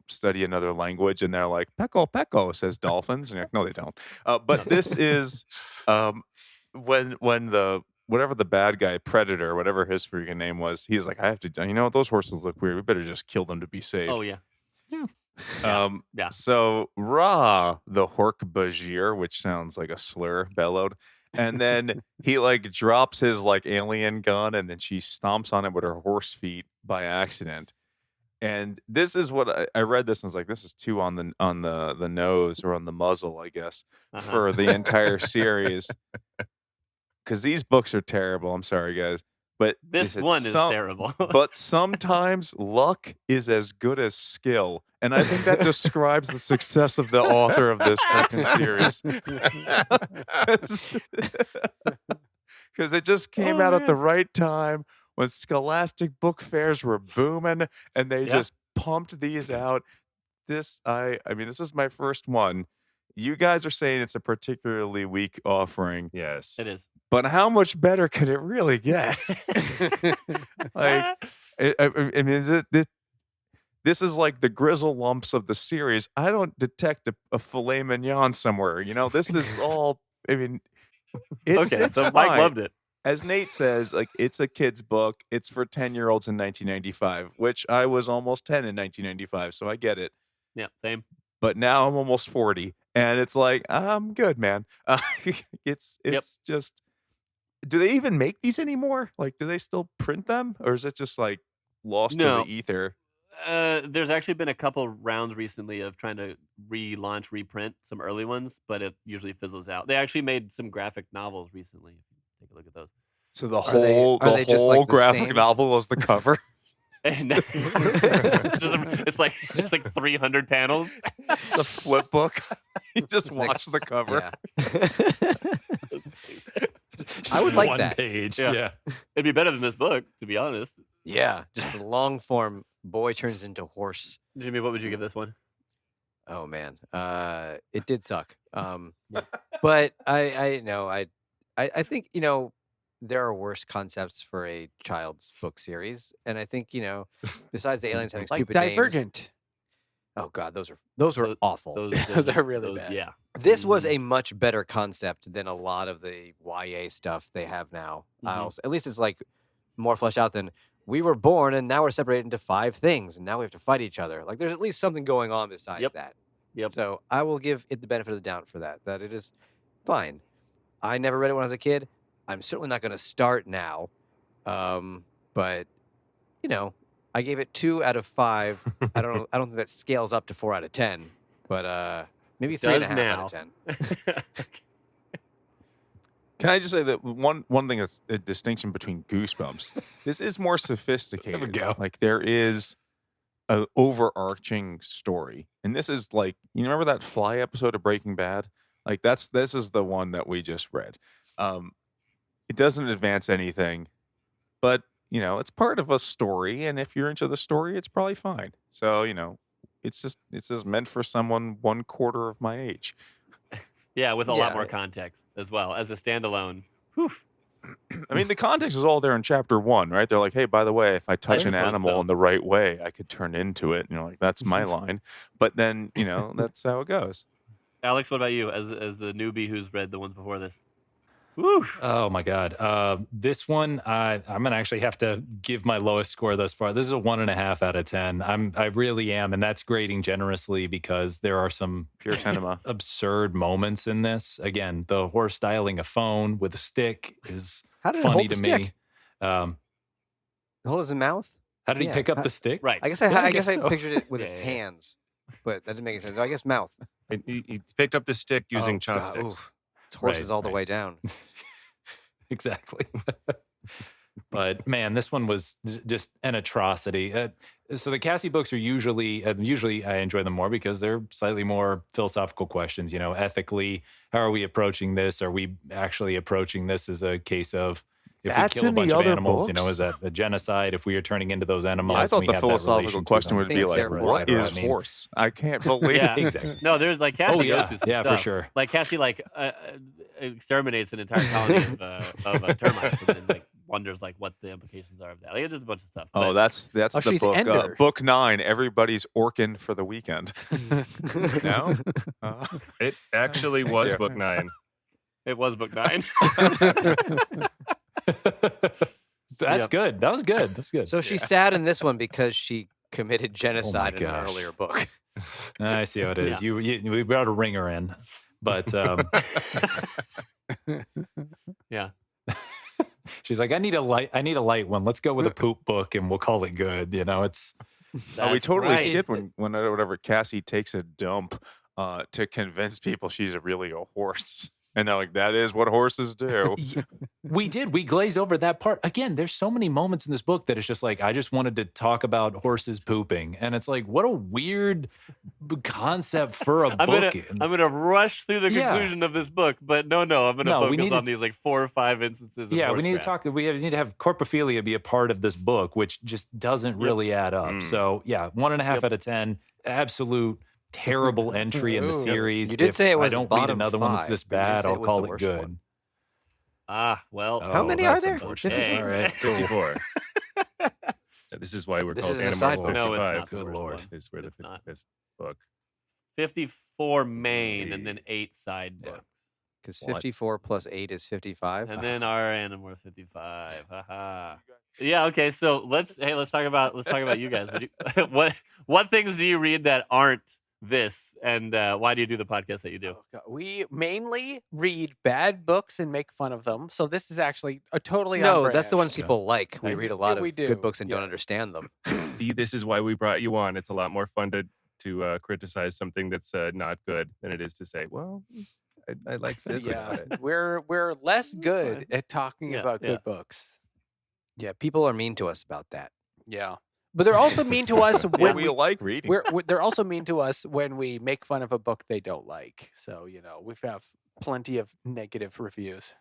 study another language and they're like pecco pecco says dolphins and you're like, no they don't. But this is when the whatever the bad guy Predator, whatever his freaking name was, he's like, I have to, those horses look weird. We better just kill them to be safe. Oh yeah. Yeah. So Ra, the Hork-Bajir, which sounds like a slur, bellowed. And then he like drops his like alien gun and then she stomps on it with her horse feet by accident. And this is what I read this and was like, this is 2 on the nose or on the muzzle, I guess, for the entire series. Because these books are terrible. I'm sorry, guys. But This it's one is terrible. but sometimes luck is as good as skill. And I think that describes the success of the author of this freaking series. Because it just came out at the right time when Scholastic book fairs were booming and they just pumped these out. This is my first one. You guys are saying it's a particularly weak offering. Yes. It is. But how much better could it really get? This is like the grizzle lumps of the series. I don't detect a filet mignon somewhere. This is all. It's So fine. Mike loved it. As Nate says, like it's a kid's book. It's for 10-year-olds in 1995, which I was almost 10 in 1995, so I get it. Yeah. Same. But now I'm almost 40, and it's like I'm good, man. It's just. Do they even make these anymore? Like, do they still print them, or is it just like lost No. to the ether? There's actually been a couple rounds recently of trying to reprint some early ones, but it usually fizzles out. They actually made some graphic novels recently. If you take a look at those. So the Are they just, like, the graphic same? novel is the cover. It's like 300 panels. The flip book. You just It's watch the cover. Yeah. I would like One that. page. Yeah. Yeah. It'd be better than this book, to be honest. Yeah, just a long form. Boy turns into horse. Jimmy, what would you give this one? Oh man, it did suck. But I know I think there are worse concepts for a child's book series, and I think besides the aliens having Like stupid names. Divergent. Oh god, those were awful. Those are really bad. Yeah. This was a much better concept than a lot of the YA stuff they have now. At least it's like more fleshed out than we were born and now we're separated into 5 things and now we have to fight each other. Like there's at least something going on besides that. Yep. So I will give it the benefit of the doubt for that it is fine. I never read it when I was a kid. I'm certainly not going to start now. But I gave it 2 out of 5. I don't think that scales up to 4 out of 10, but maybe 3.5 out of 10. Can I just say that one thing that's a distinction between Goosebumps, this is more sophisticated. There we go. Like there is an overarching story, and this is like remember that Fly episode of Breaking Bad? Like this is the one that we just read. It doesn't advance anything, but it's part of a story, and if you're into the story, it's probably fine. So it's just meant for someone 1/4 of my age. Yeah, with a lot more context as well as a standalone. Whew. I mean, the context is all there in chapter 1, right? They're like, hey, by the way, if I touch an suppose animal so. in the right way, I could turn into it. Like that's my line. But then, that's how it goes. Alex, what about you as the newbie who's read the ones before this? Woo. Oh my God. This one, I'm gonna actually have to give my lowest score thus far. This is a 1.5 out of 10. I really am, and that's grading generously because there are some Pure cinema. absurd moments in this. Again, the horse styling a phone with a stick is How did it funny hold the to me. stick? Hold his mouth? How did he Yeah, pick up the stick? Right. I guess Yeah, I guess I so. pictured it with his Yeah. hands, but that didn't make any sense. So I guess mouth. He picked up the stick using Oh, God, chopsticks. oof. It's horses Right, all the right. way down. Exactly. But man, this one was just an atrocity. So the Cassie books are usually I enjoy them more because they're slightly more philosophical questions. Ethically, how are we approaching this? Are we actually approaching this as a case of if That's we kill a in the bunch of other animals, books? is that a genocide? If we are turning into those animals, I thought we the have that philosophical relation to question them. would think be it's like, their what whatever, is I mean. horse? I can't believe Yeah, Exactly. No, there's like Cassie goes yeah. through some Yeah, for stuff. sure. Like Cassie exterminates an entire colony of termites and then like wonders like what the implications are of that. Like it's just a bunch of stuff. Oh, But that's Oh, the she's book. Ender. Book 9, everybody's orkin for the weekend. No? It actually was Yeah. book 9. it was book 9. That's Yep. good. That was good. That's good. So she's sad in this one because she committed genocide in an gosh. earlier book. I see how it is. Yeah. We brought a ringer in, but Yeah. she's like, I need a light one. Let's go with a poop book, and we'll call it good. It's We That's totally right. skip when whatever Cassie takes a dump to convince people she's really a horse. And they're like, that is what horses do. we did. We glazed over that part. Again, there's so many moments in this book that it's just like, I just wanted to talk about horses pooping. And it's like, what a weird concept for a I'm book. gonna rush through the Yeah. conclusion of this book, but no, I'm gonna No, we focus need on to- these like 4 or 5 instances. Of Yeah, we horse need to crap. talk. We need to have corpophilia be a part of this book, which just doesn't really add up. Mm. So yeah, 1.5 out of 10. Absolute terrible entry in the Ooh. series. You did If say it was I don't read bottom another one that's 5, this but you didn't bad, say it I'll was the call it worst good. one. Well, How many are that's there? unfortunate. 56? All right, cool. 54. This is why we're This called isn't a Animorphs sci-fi. No, it's 55. not the Good worst Lord. one. Is where the It's not. 55th book. 54 main and then 8 side Yeah. books. Because What? 54 plus 8 is 55. And then our Animorphs 55. Haha. Yeah, okay, so let's talk about you guys. What things do you read that aren't this, and why do you do the podcast that you do? Oh, God. We mainly read bad books and make fun of them. So this is actually a totally on No, brand. that's the ones Yeah. people like. We Okay. read a Yeah, lot we of do, good books and don't yes. understand them. See, this is why we brought you on. It's a lot more fun to criticize something that's not good than it is to say, well, I like this about it. We're less good fine. at talking Yeah, about yeah. good books. Yeah, people are mean to us about that. Yeah, but they're also mean to us Well, when we like reading. they're also mean to us when we make fun of a book they don't like. So we have plenty of negative reviews.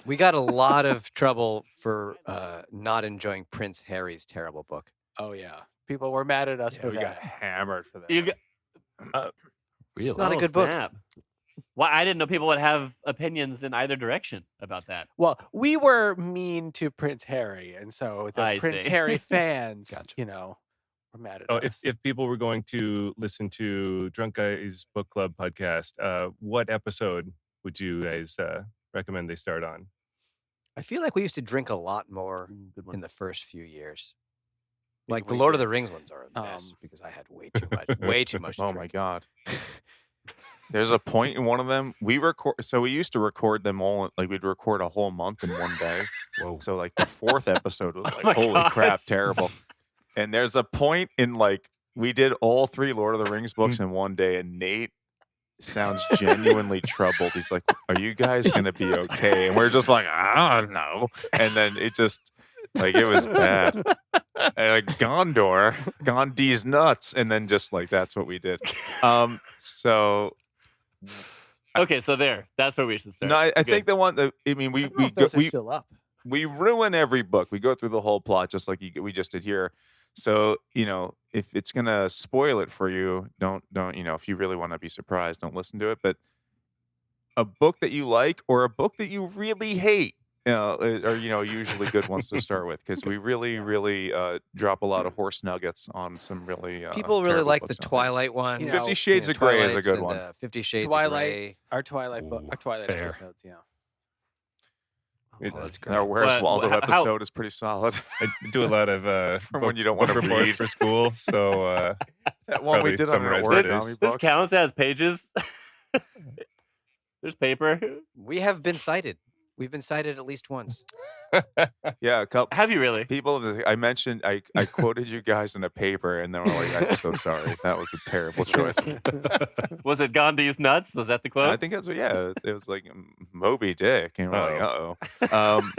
We got a lot of trouble for not enjoying Prince Harry's terrible book. Oh yeah, people were mad at us Yeah, for we that. got hammered for that. You got, Really? It's not a oh, good book. snap. Why I didn't know people would have opinions in either direction about that. Well, we were mean to Prince Harry, and so the I Prince see. Harry fans, Gotcha. were mad at Oh, us. if people were going to listen to Drunk Guys Book Club podcast, what episode would you guys recommend they start on? I feel like we used to drink a lot more Good one. in the first few years. Yeah, Like the we Lord of the did. Rings ones are a mess Um, because I had way too much, way too much. To Oh my drink. god. There's a point in one of them we record. So we used to record them all. Like we'd record a whole month in one day. Whoa. So like the fourth episode was my like, holy crap, gosh. terrible. And there's a point in like we did all 3 Lord of the Rings books in one day, and Nate sounds genuinely troubled. He's like, "Are you guys gonna be okay?" And we're just like, "I don't know." And then it just like it was bad. And, like Gandhi's nuts, and then just like that's what we did. So Okay, so that's where we should start. no, I Good. think the one that I mean I don't know if those are still up. we ruin every book. We go through the whole plot just like we just did here. So if it's gonna spoil it for you, don't if you really want to be surprised, don't listen to it. But a book that you like or a book that you really hate, are usually good ones to start with because we really drop a lot of horse nuggets on some really People really terrible like the books out there. Twilight one. 50 Shades of Grey is a Twilights good and, one. 50 Shades of Twilight, Grey. our Twilight book, our Twilight fair. episodes. Yeah. It- Oh, that's great. Our Where's But Waldo how- episode is pretty solid. I do a lot of From when you don't wanna book reports read. for school, so That one we Probably did on an summarize what it origami is. This book. counts as pages. There's paper. We have been cited. We've been cited at least once. Yeah, a couple Have you really? people. I mentioned I quoted you guys in a paper, and they were like, "I'm so sorry. That was a terrible choice." Was it Gandhi's nuts? Was that the quote? I think that's what. Yeah, it was like Moby Dick, and we're like, Uh-oh.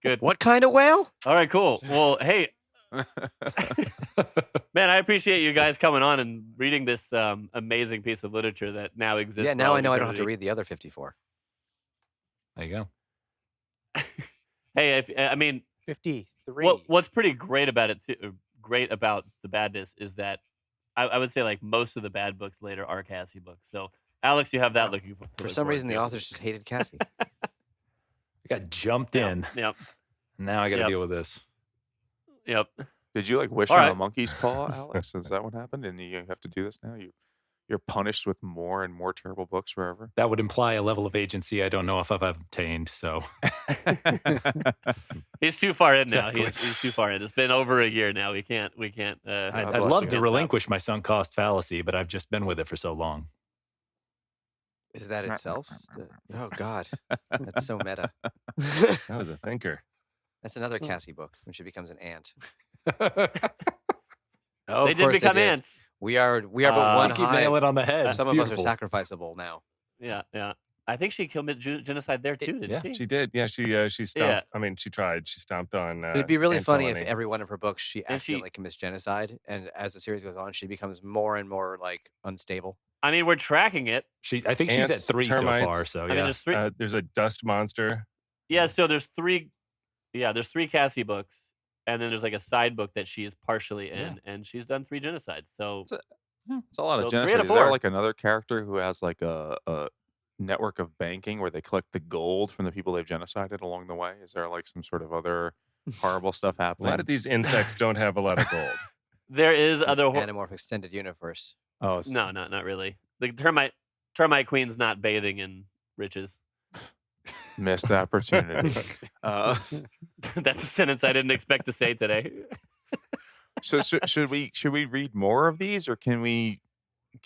Good. What kind of whale? All right, cool. Well, hey, man, I appreciate you guys coming on and reading this amazing piece of literature that now exists. Yeah, for now all I of know I don't have to eternity. read the other 54. There you go. Hey, I mean, 53. what's pretty great about it, great about the badness is that I would say like most of the bad books later are Cassie books. So, Alex, you have that looking for. For some reason, the authors just hated Cassie. I got jumped in. Yep. Now I got to Yep. deal with this. Yep. Did you like wish All on a right. monkey's paw, Alex? Is that what happened? And you have to do this now? You're punished with more and more terrible books forever. That would imply a level of agency I don't know if I've obtained. So He's too far in now. Exactly. He's too far in. It's been over a year now. We can't. I'd bless love you. to relinquish my sunk cost fallacy, but I've just been with it for so long. Is that itself? Oh, God. That's so meta. that was a thinker. That's another Cassie book when she becomes an ant. They Oh, of did course become they did. ants. We are but one You nail hive. it on the head. It's Some of us beautiful. are sacrificable now. Yeah, yeah. I think she killed genocide there too, didn't yeah. she? She did. Yeah, she stomped. Yeah. I mean, she tried. She stomped on. It'd be really Ant funny if Colony. every one of her books she And she- accidentally commits genocide, and as the series goes on, she becomes more and more like unstable. I mean, we're tracking it. I think she's at Ants, 3 termites. so far. So I mean, yeah. there's three. There's a dust monster. Yeah, so there's 3. Yeah, there's 3 Cassie books, and then there's like a side book that she is partially in, and she's done 3 genocides. So It's a lot of So 3 out genocide. of Is there 4. like another character who has like a network of banking where they collect the gold from the people they've genocided along the way? Is there like some sort of other horrible stuff A happening? lot of these insects don't have a lot of gold. there is other. Animorph Extended Universe. Oh, it's, No, not really. The termite queen's not bathing in riches. missed opportunity. That's a sentence I didn't expect to say today. So should we read more of these, or can we?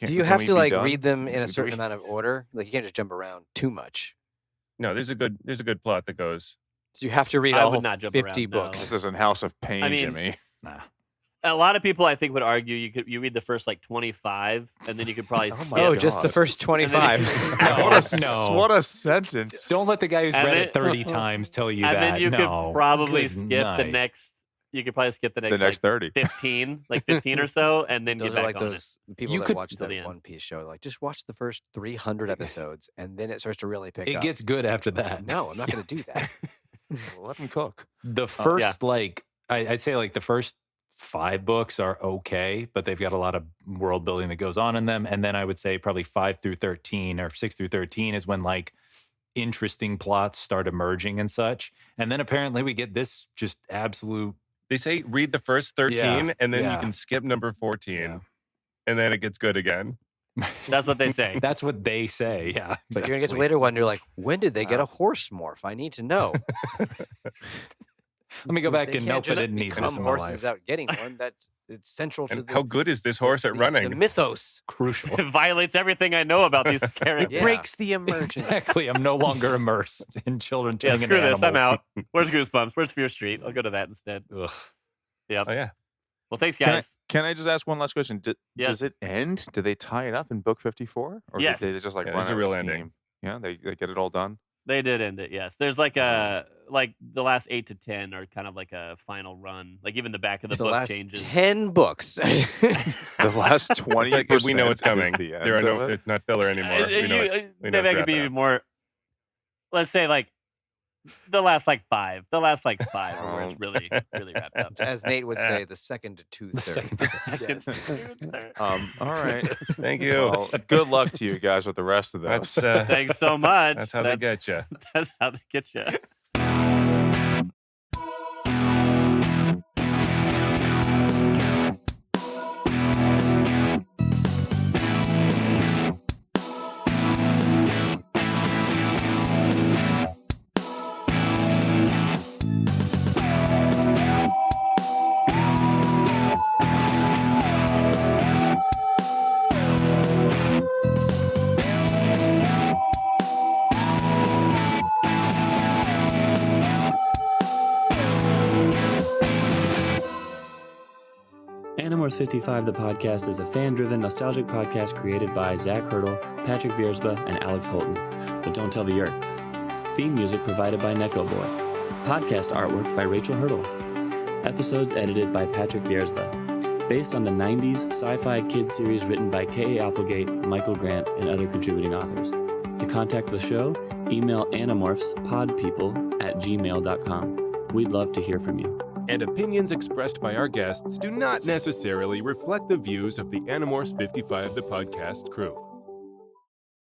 Do you can have we to be like done? read them in Do a we- certain amount of order? Like you can't just jump around too much. No, there's a good plot that goes. So you have to read I all would not jump 50 around, no. books. This isn't House of Pain, I mean- Jimmy. Nah. A lot of people, I think, would argue you read the first like 25, and then you could probably Oh skip. my Oh, just the God. first 25. No. What a sentence. Don't let the guy who's And read then- it 30 times tell you and that. then you no. could probably Good skip the night. next. You could probably skip the The next, next like, 30. 15, like 15 or so, and then Those get are back like on those people You that could- watch till that the end. One Piece show. Like, just watch the first 300 episodes, and then it starts to really pick It up. gets good after that. No, I'm not going to do that. Let him cook. The yeah. first, like, I'd say, like, the first 5 books are okay, but they've got a lot of world building that goes on in them. And then I would say probably 5 through 13 or 6 through 13 is when, like, interesting plots start emerging and such. And then apparently we get this just absolute. They say read the first 13, Yeah, and then you yeah. can skip number 14, Yeah. and then it gets good again. That's what they say. That's what they say. Yeah. But you're going to get to exactly. later one, you're like, when did they get a horse morph? I need to know. Let me go back They and can't nope, I just didn't need become this in my horses life. without getting one. It's central to And the, how good is this horse at the running? mythos. Crucial. It violates everything I know about these characters. Yeah. Breaks the immersion. Exactly. I'm no longer immersed in children Yeah, turning screw into this. I'm animals. out. Where's Goosebumps? Where's Fear Street? I'll go to that instead. Ugh. Yep. Oh yeah. Well, thanks, Can I, guys. can I just ask one last question? Yes. Does it end? Do they tie it up in book 54? Or Yes. did they just like Yeah, run there's a out real of ending. steam? Yeah, they get it all done. They did end it. Yes. There's like like the last 8 to 10 are kind of like a final run. Like even the back of the The book last changes. 10 books. The last 20. It's like we know it's coming. The end There are no. of it? It's not filler anymore. We know it's. We know Maybe I it's could be wrapped up. more. Let's say like the last like 5. The last like 5 are where it's Oh. really wrapped up. As Nate would say, the second to two-thirds. All right. Thank you. Well, good luck to you guys with the rest of those. That's Thanks so much. that's how they get you. That's how they get you. Animorphs 55, the podcast, is a fan-driven, nostalgic podcast created by Zach Hurdle, Patrick Viersba, and Alex Holton. But don't tell the Yeerks. Theme music provided by Neko Boy. Podcast artwork by Rachel Hurdle. Episodes edited by Patrick Viersba. Based on the 90s sci-fi kids series written by K.A. Applegate, Michael Grant, and other contributing authors. To contact the show, email animorphspodpeople@gmail.com. We'd love to hear from you. And opinions expressed by our guests do not necessarily reflect the views of the Animorphs 55 the podcast crew.